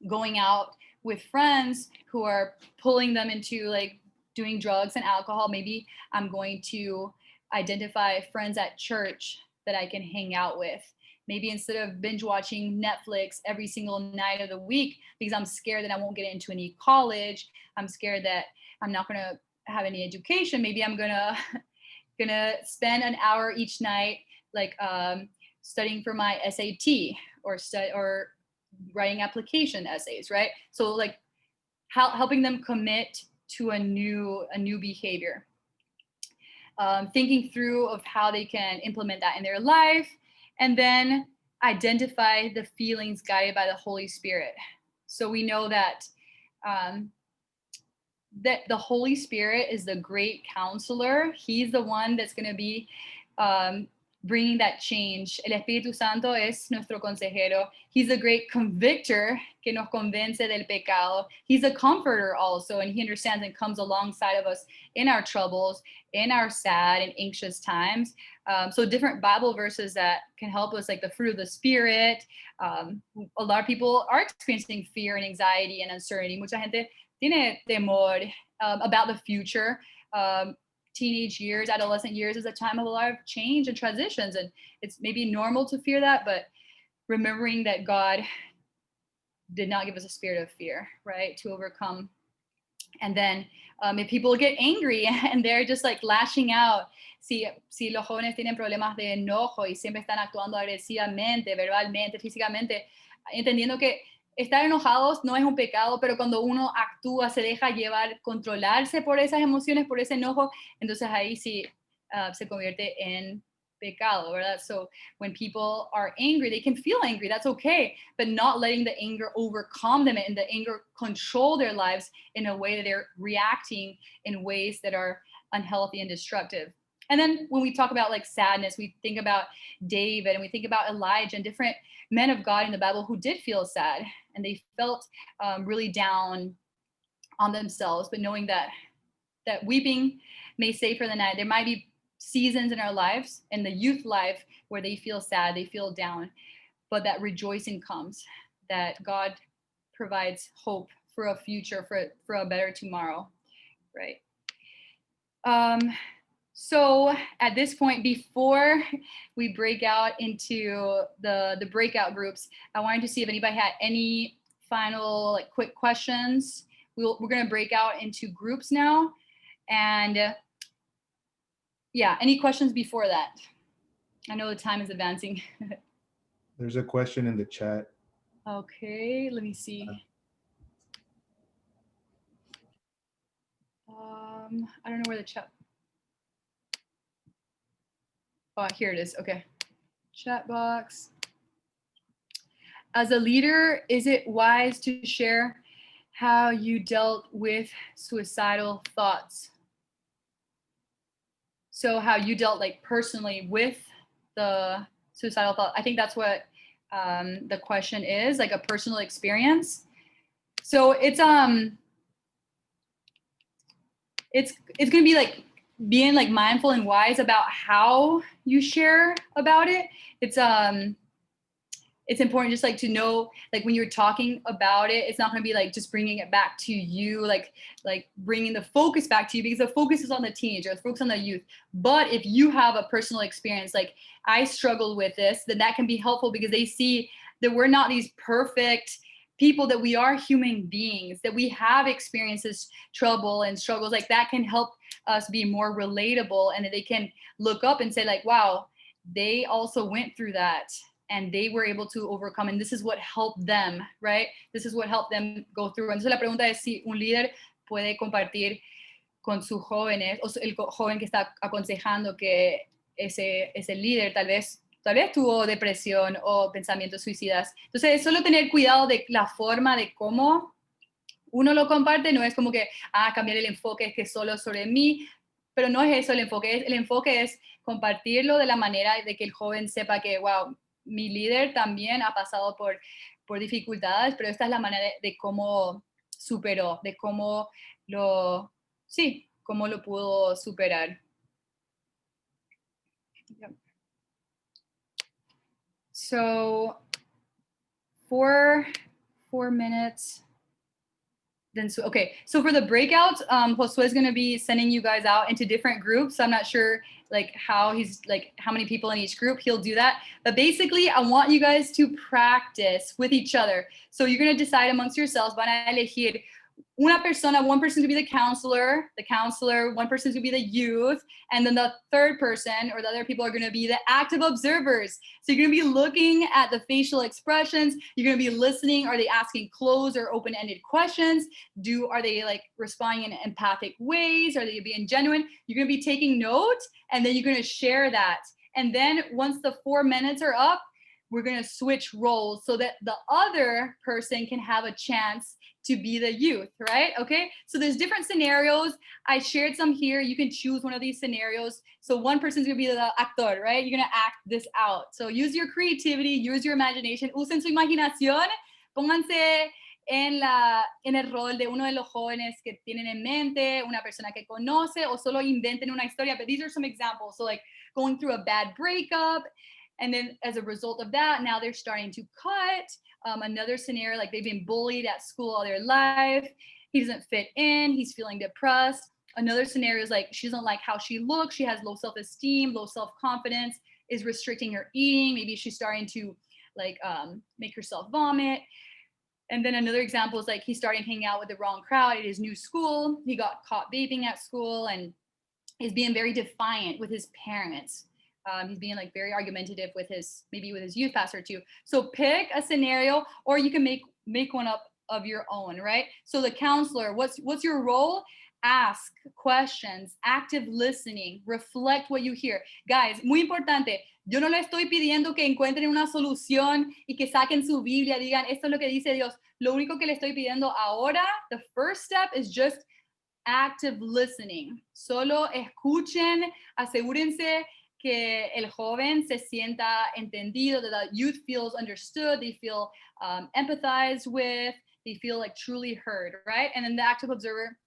going out with friends who are pulling them into like doing drugs and alcohol, maybe I'm going to identify friends at church that I can hang out with. Maybe instead of binge watching Netflix every single night of the week because I'm scared that I won't get into any college, I'm scared that I'm not going to have any education, maybe I'm gonna spend an hour each night like studying for my SAT or writing application essays, right? So like helping them commit to a new behavior, thinking through of how they can implement that in their life, and then identify the feelings guided by the Holy Spirit. So we know that that the Holy Spirit is the great counselor. He's the one that's going to be bringing that change. El Espíritu Santo es nuestro consejero. He's a great convictor que nos convence del pecado. He's a comforter also, and he understands and comes alongside of us in our troubles, in our sad and anxious times. So different Bible verses that can help us, like the fruit of the Spirit. A lot of people are experiencing fear and anxiety and uncertainty. Mucha gente tiene temor about the future. Teenage years, adolescent years is a time of a lot of change and transitions. And it's maybe normal to fear that, but remembering that God did not give us a spirit of fear, right? To overcome. And then if people get angry and they're just like lashing out, si los jóvenes tienen problemas de enojo y siempre están actuando agresivamente, verbalmente, físicamente, entendiendo que estar enojados no es un pecado, pero cuando uno actúa, se deja llevar, controlarse por esas emociones, por ese enojo, entonces ahí sí se convierte en pecado, ¿verdad? So when people are angry, they can feel angry, that's okay, but not letting the anger overcome them and the anger control their lives in a way that they're reacting in ways that are unhealthy and destructive. And then when we talk about like sadness, we think about David and we think about Elijah and different men of God in the Bible who did feel sad and they felt really down on themselves, but knowing that weeping may stay for the night. There might be seasons in our lives, in the youth life, where they feel sad, they feel down, but that rejoicing comes, that God provides hope for a future, for a better tomorrow, right? So at this point, before we break out into the breakout groups, I wanted to see if anybody had any final like quick questions. We're going to break out into groups now. And yeah, any questions before that? I know the time is advancing. There's a question in the chat. Okay, let me see. I don't know where the chat. Oh, here it is. Okay. Chat box. As a leader, is it wise to share how you dealt with suicidal thoughts. So how you dealt like personally with the suicidal thought. I think that's what the question is, like a personal experience. So it's gonna be like being like mindful and wise about how you share about it. It's important just like to know, like when you're talking about it, it's not going to be like just bringing it back to you, like bringing the focus back to you, because the focus is on the teenager, the focus on the youth. But if you have a personal experience, like I struggled with this, then that can be helpful because they see that we're not these perfect people, that we are human beings, that we have experiences, trouble and struggles. Like that can help us be more relatable, and that they can look up and say like, wow, they also went through that. And they were able to overcome, and this is what helped them, right? This is what helped them go through. Entonces la pregunta es si un líder puede compartir con sus jóvenes, o el joven que está aconsejando, que ese líder tal vez tuvo depresión o pensamientos suicidas. Entonces, solo tener cuidado de la forma de cómo uno lo comparte. No es como que, cambiar el enfoque, es que solo sobre mí, pero no es eso el enfoque. El enfoque es compartirlo de la manera de que el joven sepa que, wow, mi líder también ha pasado por dificultades, pero esta es la manera de cómo superó, de cómo lo pudo superar. Yep. So 4 minutes. Then okay, so for the breakouts, Josue is going to be sending you guys out into different groups. I'm not sure like how many people in each group. He'll do that, but basically I want you guys to practice with each other. So you're going to decide amongst yourselves. Van a elegir una persona, one person to be the counselor, one person to be the youth, and then the third person or the other people are going to be the active observers. So you're going to be looking at the facial expressions. You're going to be listening. Are they asking closed or open-ended questions? Are they like responding in empathic ways? Are they being genuine? You're going to be taking notes, and then you're going to share that. And then once the 4 minutes are up, we're going to switch roles so that the other person can have a chance to be the youth, right? Okay, so there's different scenarios. I shared some here. You can choose one of these scenarios. So one person's gonna be the actor, right? You're gonna act this out. So use your creativity, use your imagination, usen su imaginación, pónganse en el rol de uno de los jóvenes que tienen en mente, una persona que conoce, o solo inventen una historia. But these are some examples. So like going through a bad breakup, and then as a result of that, now they're starting to cut. Another scenario, like they've been bullied at school all their life. He doesn't fit in. He's feeling depressed. Another scenario is like she doesn't like how she looks. She has low self-esteem, low self-confidence, is restricting her eating. Maybe she's starting to like make herself vomit. And then another example is like he's starting hanging out with the wrong crowd at his new school. He got caught vaping at school and is being very defiant with his parents. He's being like very argumentative with his youth pastor too. So pick a scenario, or you can make one up of your own, right? So the counselor, what's your role? Ask questions, active listening, reflect what you hear. Guys, muy importante, yo no le estoy pidiendo que encuentren una solución y que saquen su Biblia, digan, esto es lo que dice Dios. Lo único que le estoy pidiendo ahora, the first step is just active listening. Solo escuchen, asegúrense que el joven se sienta entendido, that the youth feels understood, they feel empathized with, they feel like truly heard, right? And then the active observer,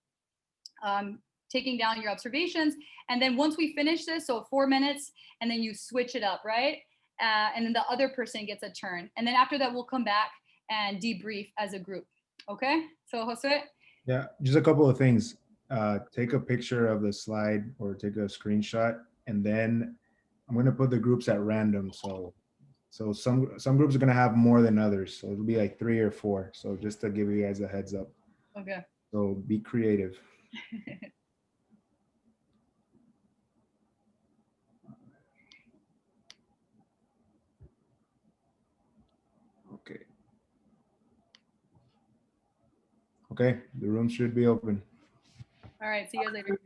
taking down your observations. And then once we finish this, so 4 minutes, and then you switch it up, right? And then the other person gets a turn. And then after that, we'll come back and debrief as a group, okay? So Josue? Yeah, just a couple of things. Take a picture of the slide or take a screenshot, and then I'm going to put the groups at random. So some groups are going to have more than others. So it'll be like 3 or 4. So just to give you guys a heads up. Okay. So be creative. Okay. Okay, the room should be open. All right, see you guys later.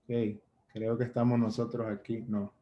Ok, creo que estamos nosotros aquí. No.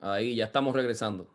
Ahí ya estamos regresando.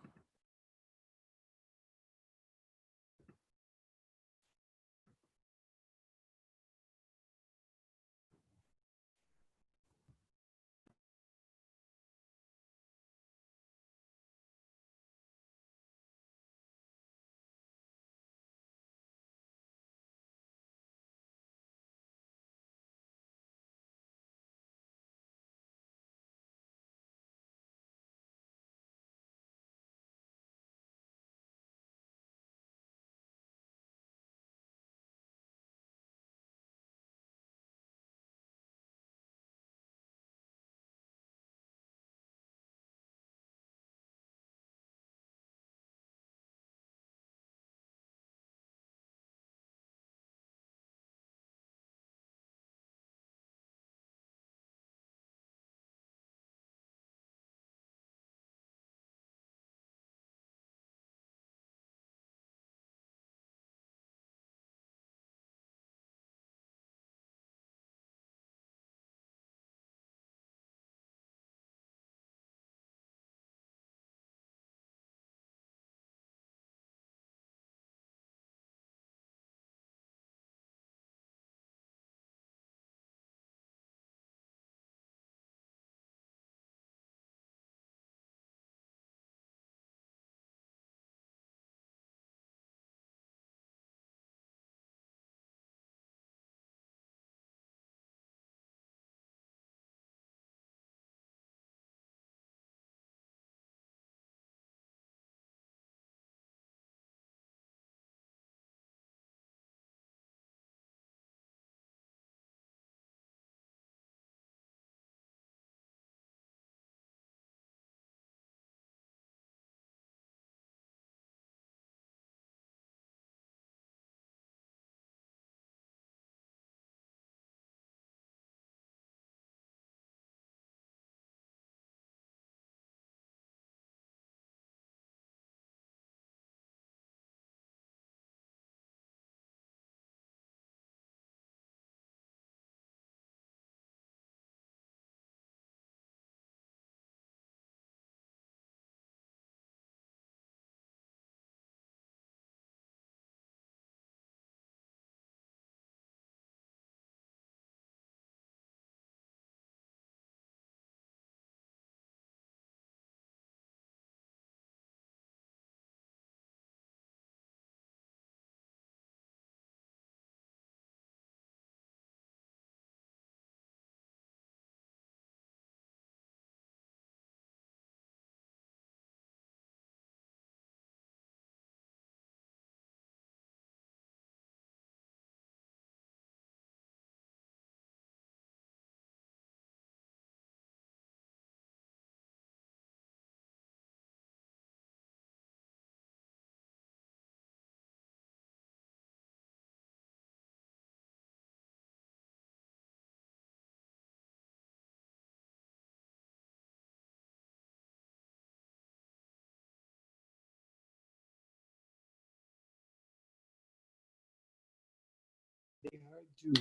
They heard you.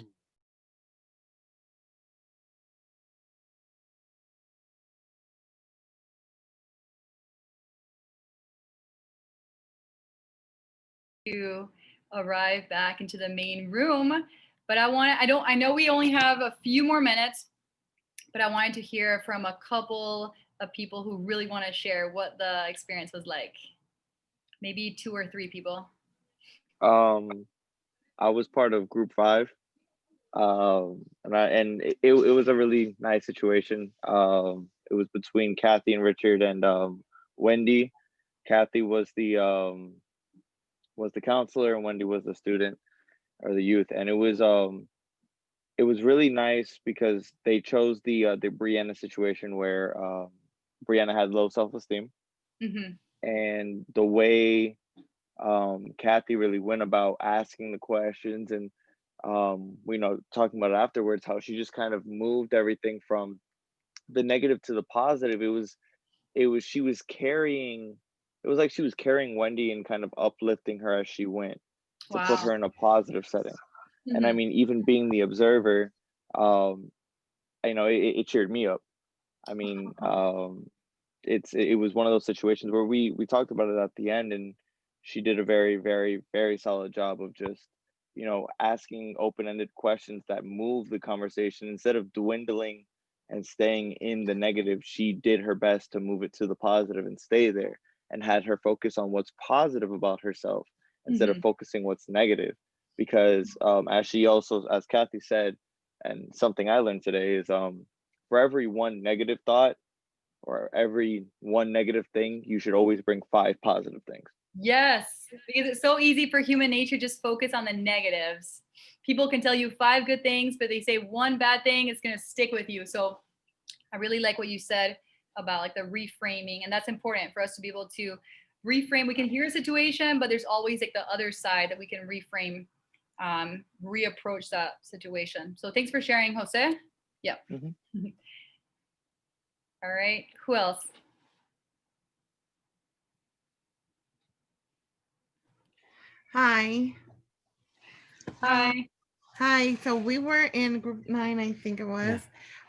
To arrive back into the main room, but I know we only have a few more minutes, but I wanted to hear from a couple of people who really want to share what the experience was like. Maybe 2 or 3 people. I was part of group 5. And it was a really nice situation. It was between Kathy and Richard and Wendy. Kathy was the counselor and Wendy was the student or the youth, and it was really nice because they chose the Brianna situation where Brianna had low self-esteem, and the way Kathy really went about asking the questions and talking about it afterwards, how she just kind of moved everything from the negative to the positive. It was like she was carrying Wendy and kind of uplifting her as she went to put her in a positive setting. And I mean, even being the observer, it cheered me up. I mean, it was one of those situations where we talked about it at the end, and she did a very, very, very solid job of just, you know, asking open-ended questions that move the conversation instead of dwindling and staying in the negative. She did her best to move it to the positive and stay there, and had her focus on what's positive about herself instead of focusing what's negative. Because as she also, as Kathy said, and something I learned today is for every one negative thought or every one negative thing, you should always bring 5 positive things. Yes, because it's so easy for human nature to just focus on the negatives. People can tell you 5 good things, but they say one bad thing, it's going to stick with you. So I really like what you said about like the reframing, and that's important for us to be able to reframe. We can hear a situation, but there's always like the other side that we can reframe, reapproach that situation. So thanks for sharing, Jose. Yeah. All right, who else? Hi. Hi. Hi. So we were in group 9, I think it was.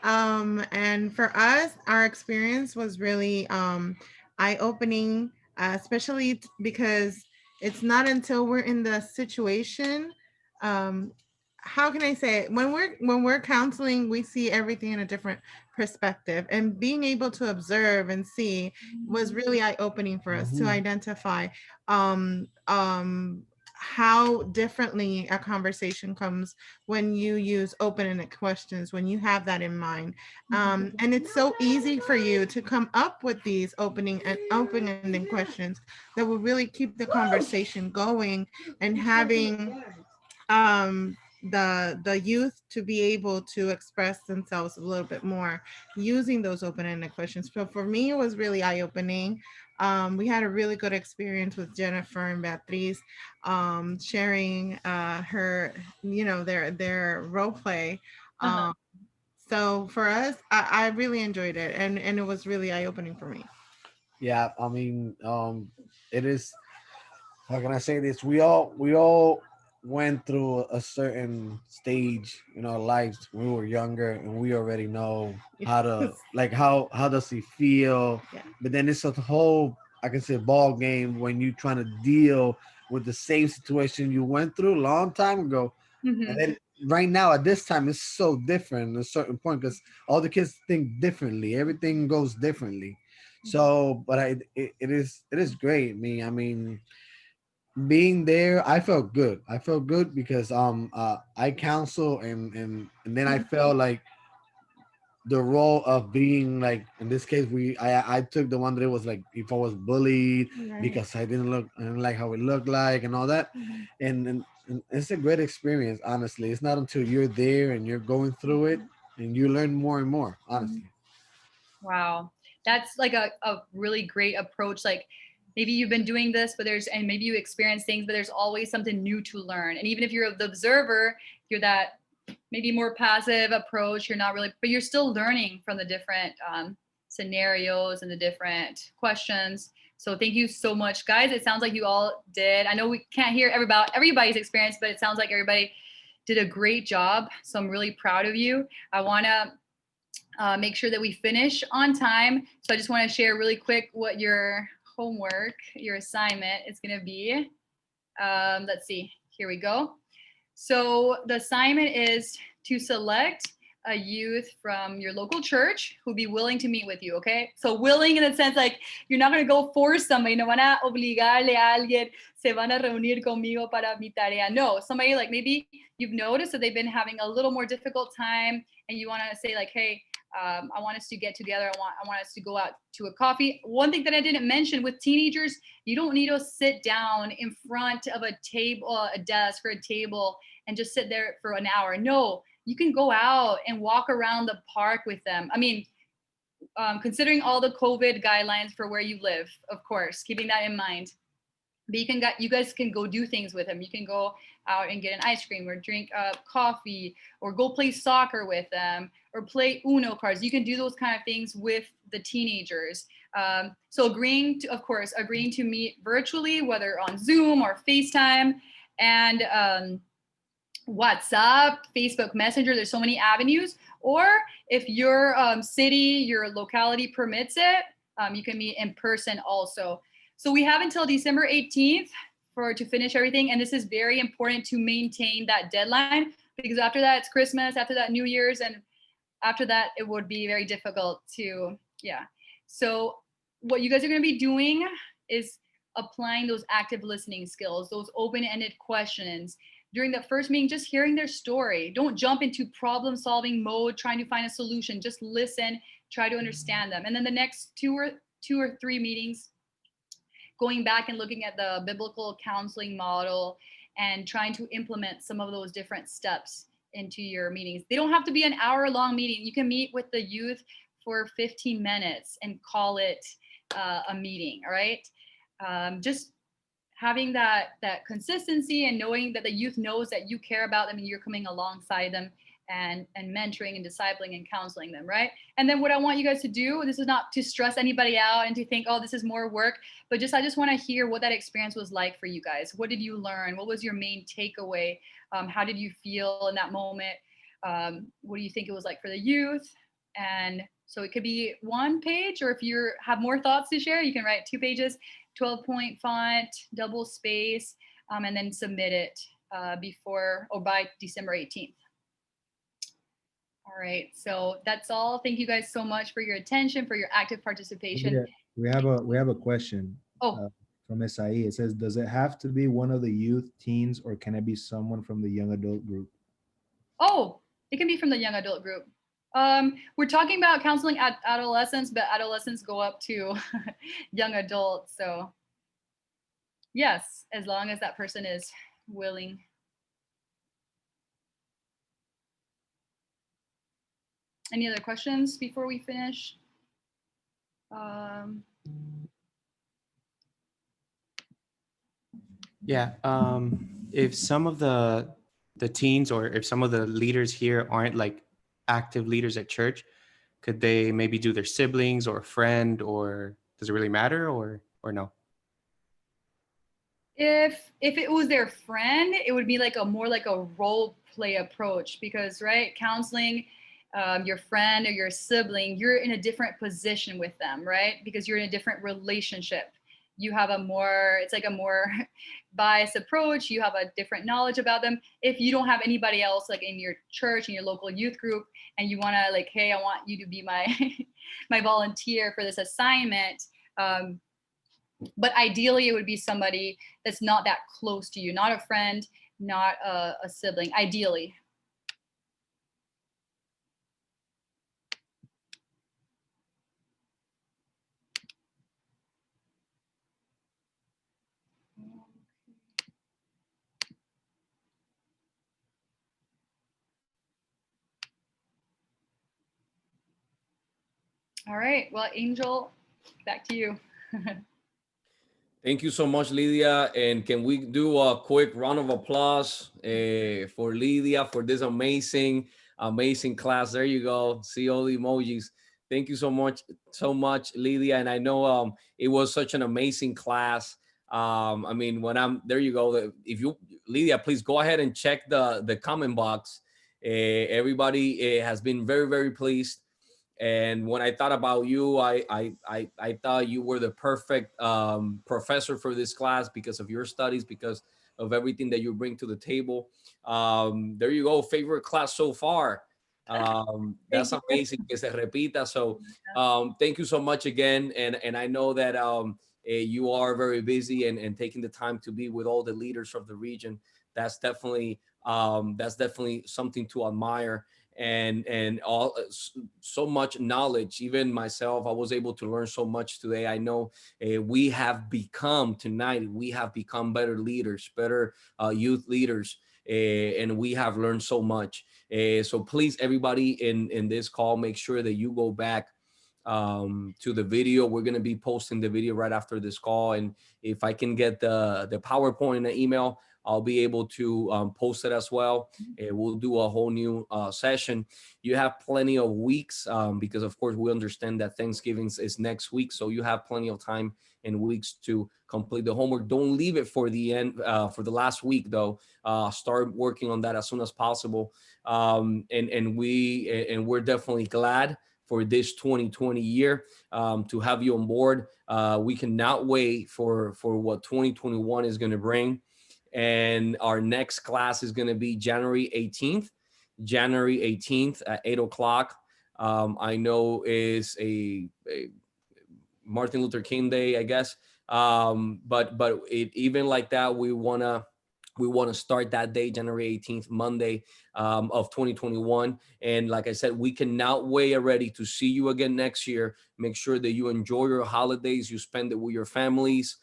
And for us, our experience was really eye-opening, especially because it's not until we're in the situation. How can I say it? When we're counseling, we see everything in a different perspective, and being able to observe and see was really eye-opening for us to identify how differently a conversation comes when you use open-ended questions, when you have that in mind. And it's so easy for you to come up with these open-ended questions that will really keep the conversation going, and having the youth to be able to express themselves a little bit more using those open-ended questions. So for me, it was really eye-opening. We had a really good experience with Jennifer and Beatriz sharing her, you know, their role play. So for us, I really enjoyed it, and it was really eye-opening for me. Yeah, I mean, it is. How can I say this? We all went through a certain stage in our lives when we were younger, and we already know how to like how does it feel. Yeah. But then it's a whole, I can say, ball game when you trying to deal with the same situation you went through a long time ago, and then right now at this time it's so different at a certain point because all the kids think differently. Everything goes differently. So, but it is great. Me, I mean, being there, I felt good. I felt good because I counsel, and then I felt like the role of being like, in this case, I took the one that it was like if I was bullied because I didn't like how it looked like and all that. And it's a great experience, honestly. It's not until you're there and you're going through it and you learn more and more, honestly. Wow. That's like a really great approach. Like maybe you've been doing this, and maybe you experience things, but there's always something new to learn. And even if you're the observer, you're that maybe more passive approach. You're not really, but you're still learning from the different scenarios and the different questions. So thank you so much, guys. It sounds like you all did. I know we can't hear everybody's experience, but it sounds like everybody did a great job. So I'm really proud of you. I want to make sure that we finish on time. So I just want to share really quick what your homework, your assignment is going to be. Let's see, here we go. So the assignment is to select a youth from your local church who'd be willing to meet with you, okay? So willing in the sense like you're not going to go force somebody, no van a obligarle a alguien, se van a reunir conmigo para mi tarea. No, somebody like maybe you've noticed that they've been having a little more difficult time and you want to say like, hey, I want us to get together. I want us to go out to a coffee. One thing that I didn't mention with teenagers, you don't need to sit down in front of a table, a desk or a table and just sit there for an hour. No, you can go out and walk around the park with them. I mean, considering all the COVID guidelines for where you live, of course, keeping that in mind. But you guys can go do things with them. You can go out and get an ice cream or drink coffee or go play soccer with them or play Uno cards. You can do those kind of things with the teenagers. So agreeing to meet virtually, whether on Zoom or FaceTime, and WhatsApp, Facebook Messenger. There's so many avenues. Or if your city, your locality permits it, You can meet in person also. So we have until December 18th to finish everything. And this is very important to maintain that deadline, because after that, it's Christmas, after that, New Year's, and after that, it would be very difficult to, yeah. So what you guys are going to be doing is applying those active listening skills, those open-ended questions. During the first meeting, just hearing their story. Don't jump into problem-solving mode, trying to find a solution. Just listen, try to understand them. And then the next two or three meetings, going back and looking at the biblical counseling model and trying to implement some of those different steps into your meetings. They don't have to be an hour-long meeting. You can meet with the youth for 15 minutes and call it a meeting, all right? Just having that consistency and knowing that the youth knows that you care about them and you're coming alongside them and mentoring and discipling and counseling them, right? And then what I want you guys to do, this is not to stress anybody out and to think, oh, this is more work, but I just want to hear what that experience was like for you guys. What did you learn? What was your main takeaway? How did you feel in that moment? What do you think it was like for the youth? And so it could be one page, or if you have more thoughts to share, you can write 2 pages, 12-point font, double space, and then submit it before or by December 18th. All right, so that's all. Thank you guys so much for your attention, for your active participation. Yeah, we have a question. Oh. From SIE. It says, does it have to be one of the youth, teens, or can it be someone from the young adult group? Oh, it can be from the young adult group. We're talking about counseling at adolescents, but adolescents go up to young adults. So yes, as long as that person is willing. Any other questions before we finish? Yeah, if some of the teens or if some of the leaders here aren't like active leaders at church, could they maybe do their siblings or a friend, or does it really matter, or no? If it was their friend, it would be like more like a role play approach, because right, counseling your friend or your sibling, you're in a different position with them, right? Because you're in a different relationship. You have it's like a more biased approach. You have a different knowledge about them. If you don't have anybody else like in your church, in your local youth group, and you want to like, hey, I want you to be my my volunteer for this assignment. But ideally, it would be somebody that's not that close to you, not a friend, not a sibling, ideally. All right, well, Angel, back to you. Thank you so much, Lydia. And can we do a quick round of applause for Lydia for this amazing class? There you go. See all the emojis. Thank you so much, Lydia. And I know it was such an amazing class. I mean, there you go. If you, Lydia, please go ahead and check the comment box. Everybody has been very, very pleased. And when I thought about you, I thought you were the perfect professor for this class because of your studies, because of everything that you bring to the table. There you go. Favorite class so far. That's amazing. Que se repita. So thank you so much again. And I know that you are very busy and taking the time to be with all the leaders of the region. That's definitely something to admire. And all so much knowledge. Even myself, I was able to learn so much today. I know we have become better leaders, better youth leaders, and we have learned so much. So please, everybody in this call, make sure that you go back to the video. We're going to be posting the video right after this call, and if I can get the PowerPoint in the email, I'll be able to post it as well. We'll do a whole new session. You have plenty of weeks because, of course, we understand that Thanksgiving is next week. So you have plenty of time and weeks to complete the homework. Don't leave it for the end, for the last week, though. Start working on that as soon as possible. And we're definitely glad for this 2020 year, to have you on board. We cannot wait for what 2021 is going to bring. And our next class is going to be January 18th at 8 o'clock. I know is a Martin Luther King Day, I guess. But even like that, we wanna start that day, January 18th, Monday, of 2021. And like I said, we cannot wait already to see you again next year. Make sure that you enjoy your holidays, you spend it with your families,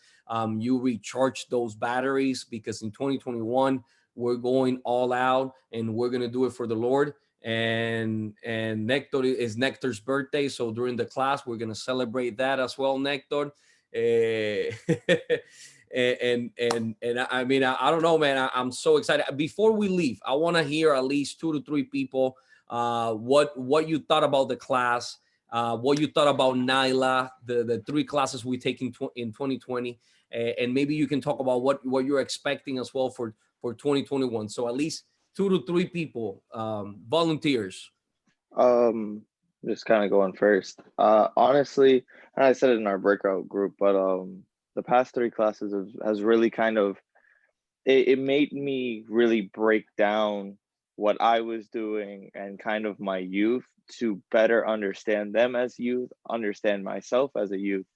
you recharge those batteries, because in 2021, we're going all out and we're gonna do it for the Lord. And Nectar is Nectar's birthday, so during the class we're gonna celebrate that as well, Nectar. And I mean, I don't know, man. I'm so excited. Before we leave, I want to hear at least 2 to 3 people what you thought about the class, what you thought about NYLA, the 3 classes we take in 2020, and maybe you can talk about what you're expecting as well for 2021. So at least 2 to 3 people, volunteers. Just kind of going first. Honestly, and I said it in our breakout group, but the past 3 classes has really kind of it made me really break down what I was doing and kind of my youth, to better understand them as youth, understand myself as a youth,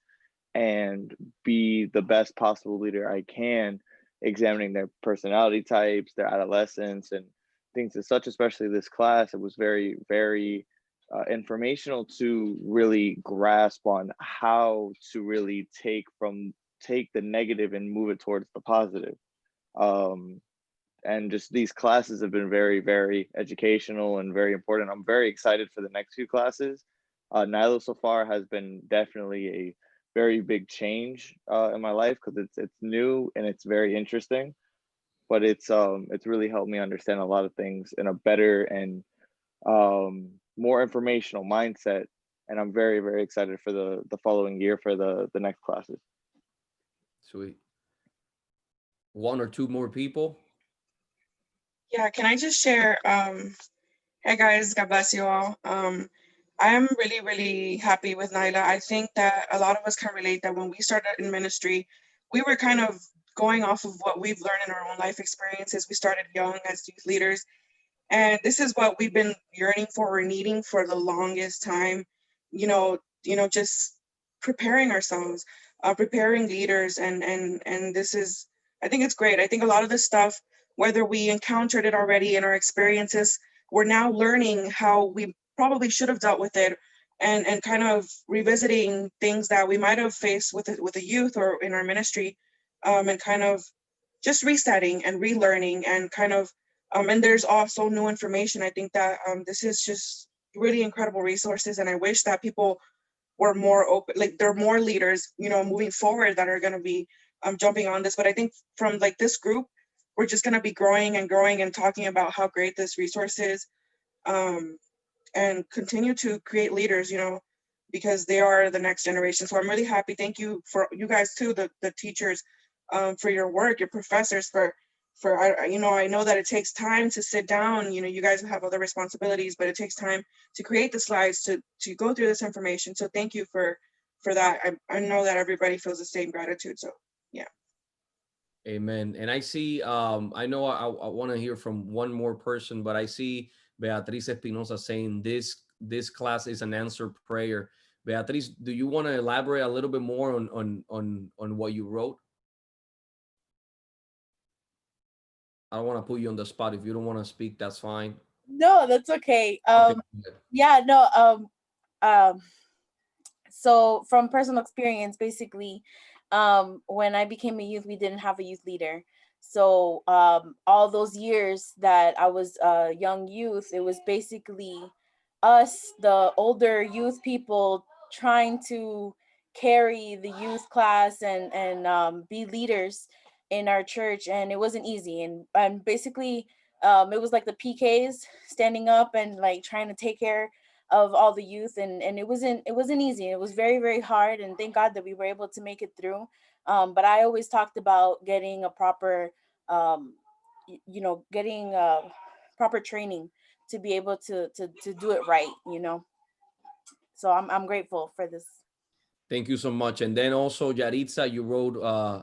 and be the best possible leader I can, examining their personality types, their adolescence, and things as such. Especially this class, it was very, very informational to really grasp on how to really take the negative and move it towards the positive. And just these classes have been very, very educational and very important. I'm very excited for the next few classes. NYLA so far has been definitely a very big change in my life, because it's new and it's very interesting. But it's really helped me understand a lot of things in a better and more informational mindset. And I'm very, very excited for the following year for the next classes. Sweet. 1 or 2 more people. Yeah, can I just share? Hey guys, God bless you all. I am really, really happy with NYLA. I think that a lot of us can relate that when we started in ministry, we were kind of going off of what we've learned in our own life experiences. We started young as youth leaders, and this is what we've been yearning for or needing for the longest time. Just preparing ourselves, preparing leaders, and this is, I think it's great. I think a lot of this stuff, whether we encountered it already in our experiences, we're now learning how we probably should have dealt with it, and kind of revisiting things that we might have faced with the youth or in our ministry, and kind of just resetting and relearning, and kind of and there's also new information. I think that this is just really incredible resources, and I wish that people were more open. Like, there are more leaders, moving forward, that are going to be jumping on this. But I think from like this group, we're just going to be growing and growing and talking about how great this resource is, and continue to create leaders, because they are the next generation. So I'm really happy. Thank you for you guys too, the teachers, for your work, your professors, for I know that it takes time to sit down. You guys have other responsibilities, but it takes time to create the slides, to go through this information. So thank you for that. I know that everybody feels the same gratitude. So yeah. Amen. And I see, I know I want to hear from one more person, but I see Beatriz Espinosa saying this class is an answered prayer. Beatriz, do you want to elaborate a little bit more on what you wrote? I don't want to put you on the spot. If you don't want to speak, that's fine. No, that's okay. Okay, yeah, no. So from personal experience, basically, when I became a youth, we didn't have a youth leader. So all those years that I was a young youth, it was basically us, the older youth people, trying to carry the youth class and be leaders in our church, and it wasn't easy. And basically, it was like the PKs standing up and like trying to take care of all the youth, and it wasn't easy. It was very, very hard, and thank God that we were able to make it through. But I always talked about getting a proper getting proper training to be able to do it right. So I'm grateful for this. Thank you so much. And then also, Yaritza, you wrote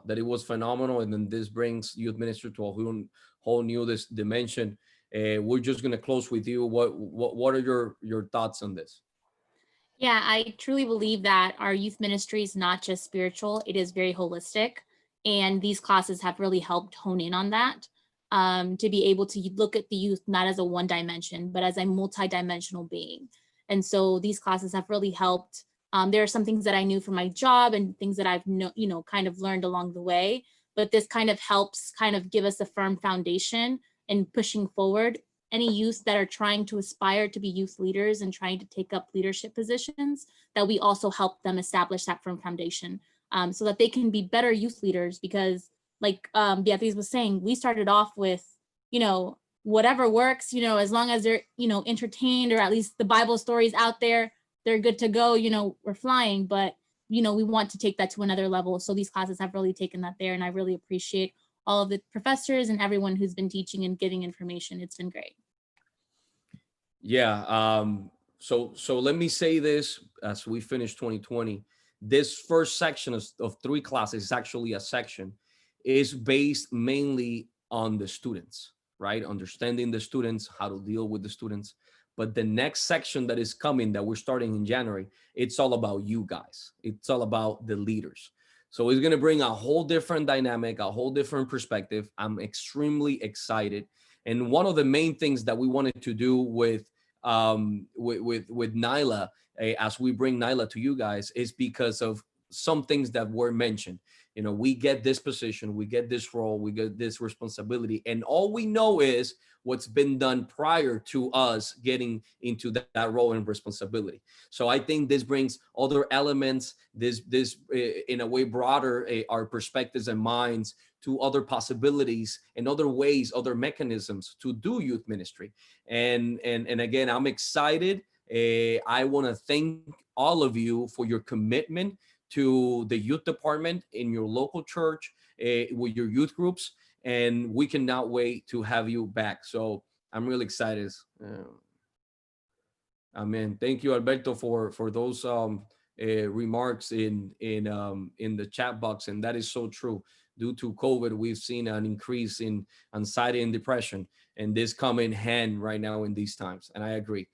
that it was phenomenal, and then this brings youth ministry to a whole new this dimension. We're just going to close with you. What are your thoughts on this? Yeah, I truly believe that our youth ministry is not just spiritual, it is very holistic. And these classes have really helped hone in on that, to be able to look at the youth not as a one dimension, but as a multi-dimensional being. And so these classes have really helped. There are some things that I knew from my job and things that I've kind of learned along the way, but this kind of helps kind of give us a firm foundation in pushing forward. Any youth that are trying to aspire to be youth leaders and trying to take up leadership positions, that we also help them establish that firm foundation, so that they can be better youth leaders. Because like Beatriz was saying, we started off with, whatever works, as long as they're, entertained, or at least the Bible stories out there, they're good to go, we're flying. But, we want to take that to another level. So these classes have really taken that there. And I really appreciate all of the professors and everyone who's been teaching and giving information. It's been great. Yeah. So let me say this as we finish 2020. This first section of 3 classes is actually a section, is based mainly on the students, right? Understanding the students, how to deal with the students. But the next section that is coming, that we're starting in January, it's all about you guys. It's all about the leaders. So it's going to bring a whole different dynamic, a whole different perspective. I'm extremely excited. And one of the main things that we wanted to do with NLYA, as we bring NLYA to you guys, is because of some things that were mentioned. We get this position, we get this role, we get this responsibility, and all we know is what's been done prior to us getting into that role and responsibility. So I think this brings other elements, this in a way broader our perspectives and minds to other possibilities and other ways, other mechanisms to do youth ministry. And again, I'm excited. I want to thank all of you for your commitment to the youth department in your local church, with your youth groups, and we cannot wait to have you back. So I'm really excited. Amen. Thank you, Alberto, for those remarks in the chat box, and that is so true. Due to COVID, we've seen an increase in anxiety and depression, and this come in hand right now in these times, and I agree.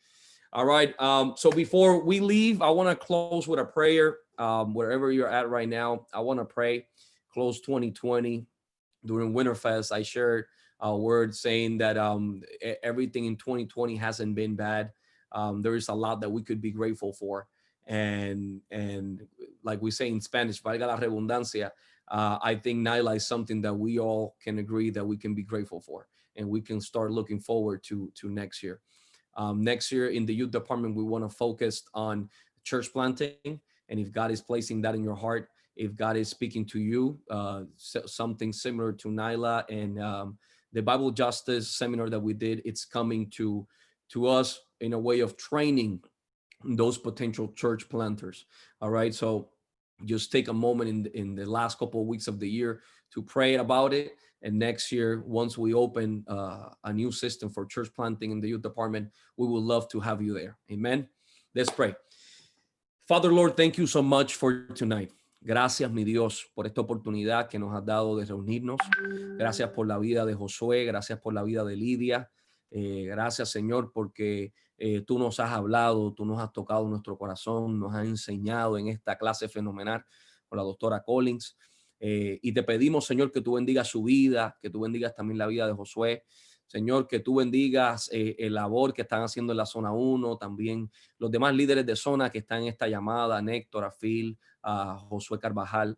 All right, so before we leave, I want to close with a prayer. Wherever you're at right now, I want to pray. Close 2020. During Winterfest, I shared a word saying that everything in 2020 hasn't been bad. There is a lot that we could be grateful for. And like we say in Spanish, valga la redundancia, I think NLYA is something that we all can agree that we can be grateful for, and we can start looking forward to next year. Next year in the youth department, we want to focus on church planting. And if God is placing that in your heart, if God is speaking to you, something similar to NLYA and the Bible Justice seminar that we did, it's coming to us in a way of training those potential church planters. All right. So just take a moment in the last couple of weeks of the year to pray about it. And next year, once we open a new system for church planting in the youth department, we would love to have you there. Amen. Let's pray. Father, Lord, thank you so much for tonight. Gracias, mi Dios, por esta oportunidad que nos has dado de reunirnos. Gracias por la vida de Josué. Gracias por la vida de Lydia. Gracias, Señor, porque tú nos has hablado, tú nos has tocado nuestro corazón, nos has enseñado en esta clase fenomenal con la doctora Collins. Y te pedimos, Señor, que tú bendigas su vida, que tú bendigas también la vida de Josué. Señor, que tú bendigas el labor que están haciendo en la zona 1, también los demás líderes de zona que están en esta llamada, Néctor, a Phil, a Josué Carvajal.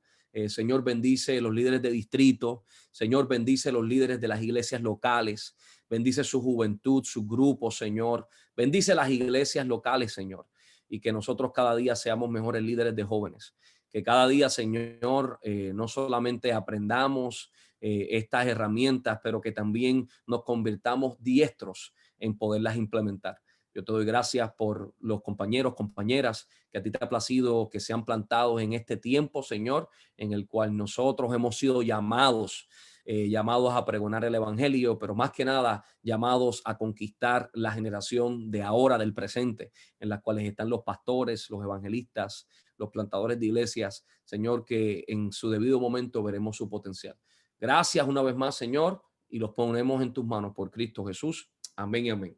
Señor, bendice los líderes de distrito. Señor, bendice los líderes de las iglesias locales. Bendice su juventud, su grupo, Señor. Bendice las iglesias locales, Señor. Y que nosotros cada día seamos mejores líderes de jóvenes. Que cada día, Señor, no solamente aprendamos estas herramientas, pero que también nos convirtamos diestros en poderlas implementar. Yo te doy gracias por los compañeros, compañeras que a ti te ha placido que sean plantados en este tiempo, Señor, en el cual nosotros hemos sido llamados llamados a pregonar el evangelio, pero más que nada llamados a conquistar la generación de ahora, del presente, en las cuales están los pastores, los evangelistas, los plantadores de iglesias. Señor, que en su debido momento veremos su potencial. Gracias una vez más, Señor, y los ponemos en tus manos por Cristo Jesús. Amén y amén.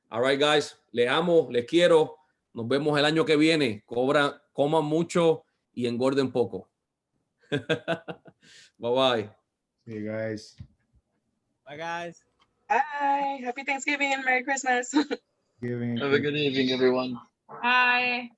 All right, guys. Les amo, les quiero. Nos vemos el año que viene. Coman mucho y engorden poco. Bye bye. See you guys. Bye, guys. Bye. Happy Thanksgiving and Merry Christmas. Giving. Have a good evening, everyone. Bye.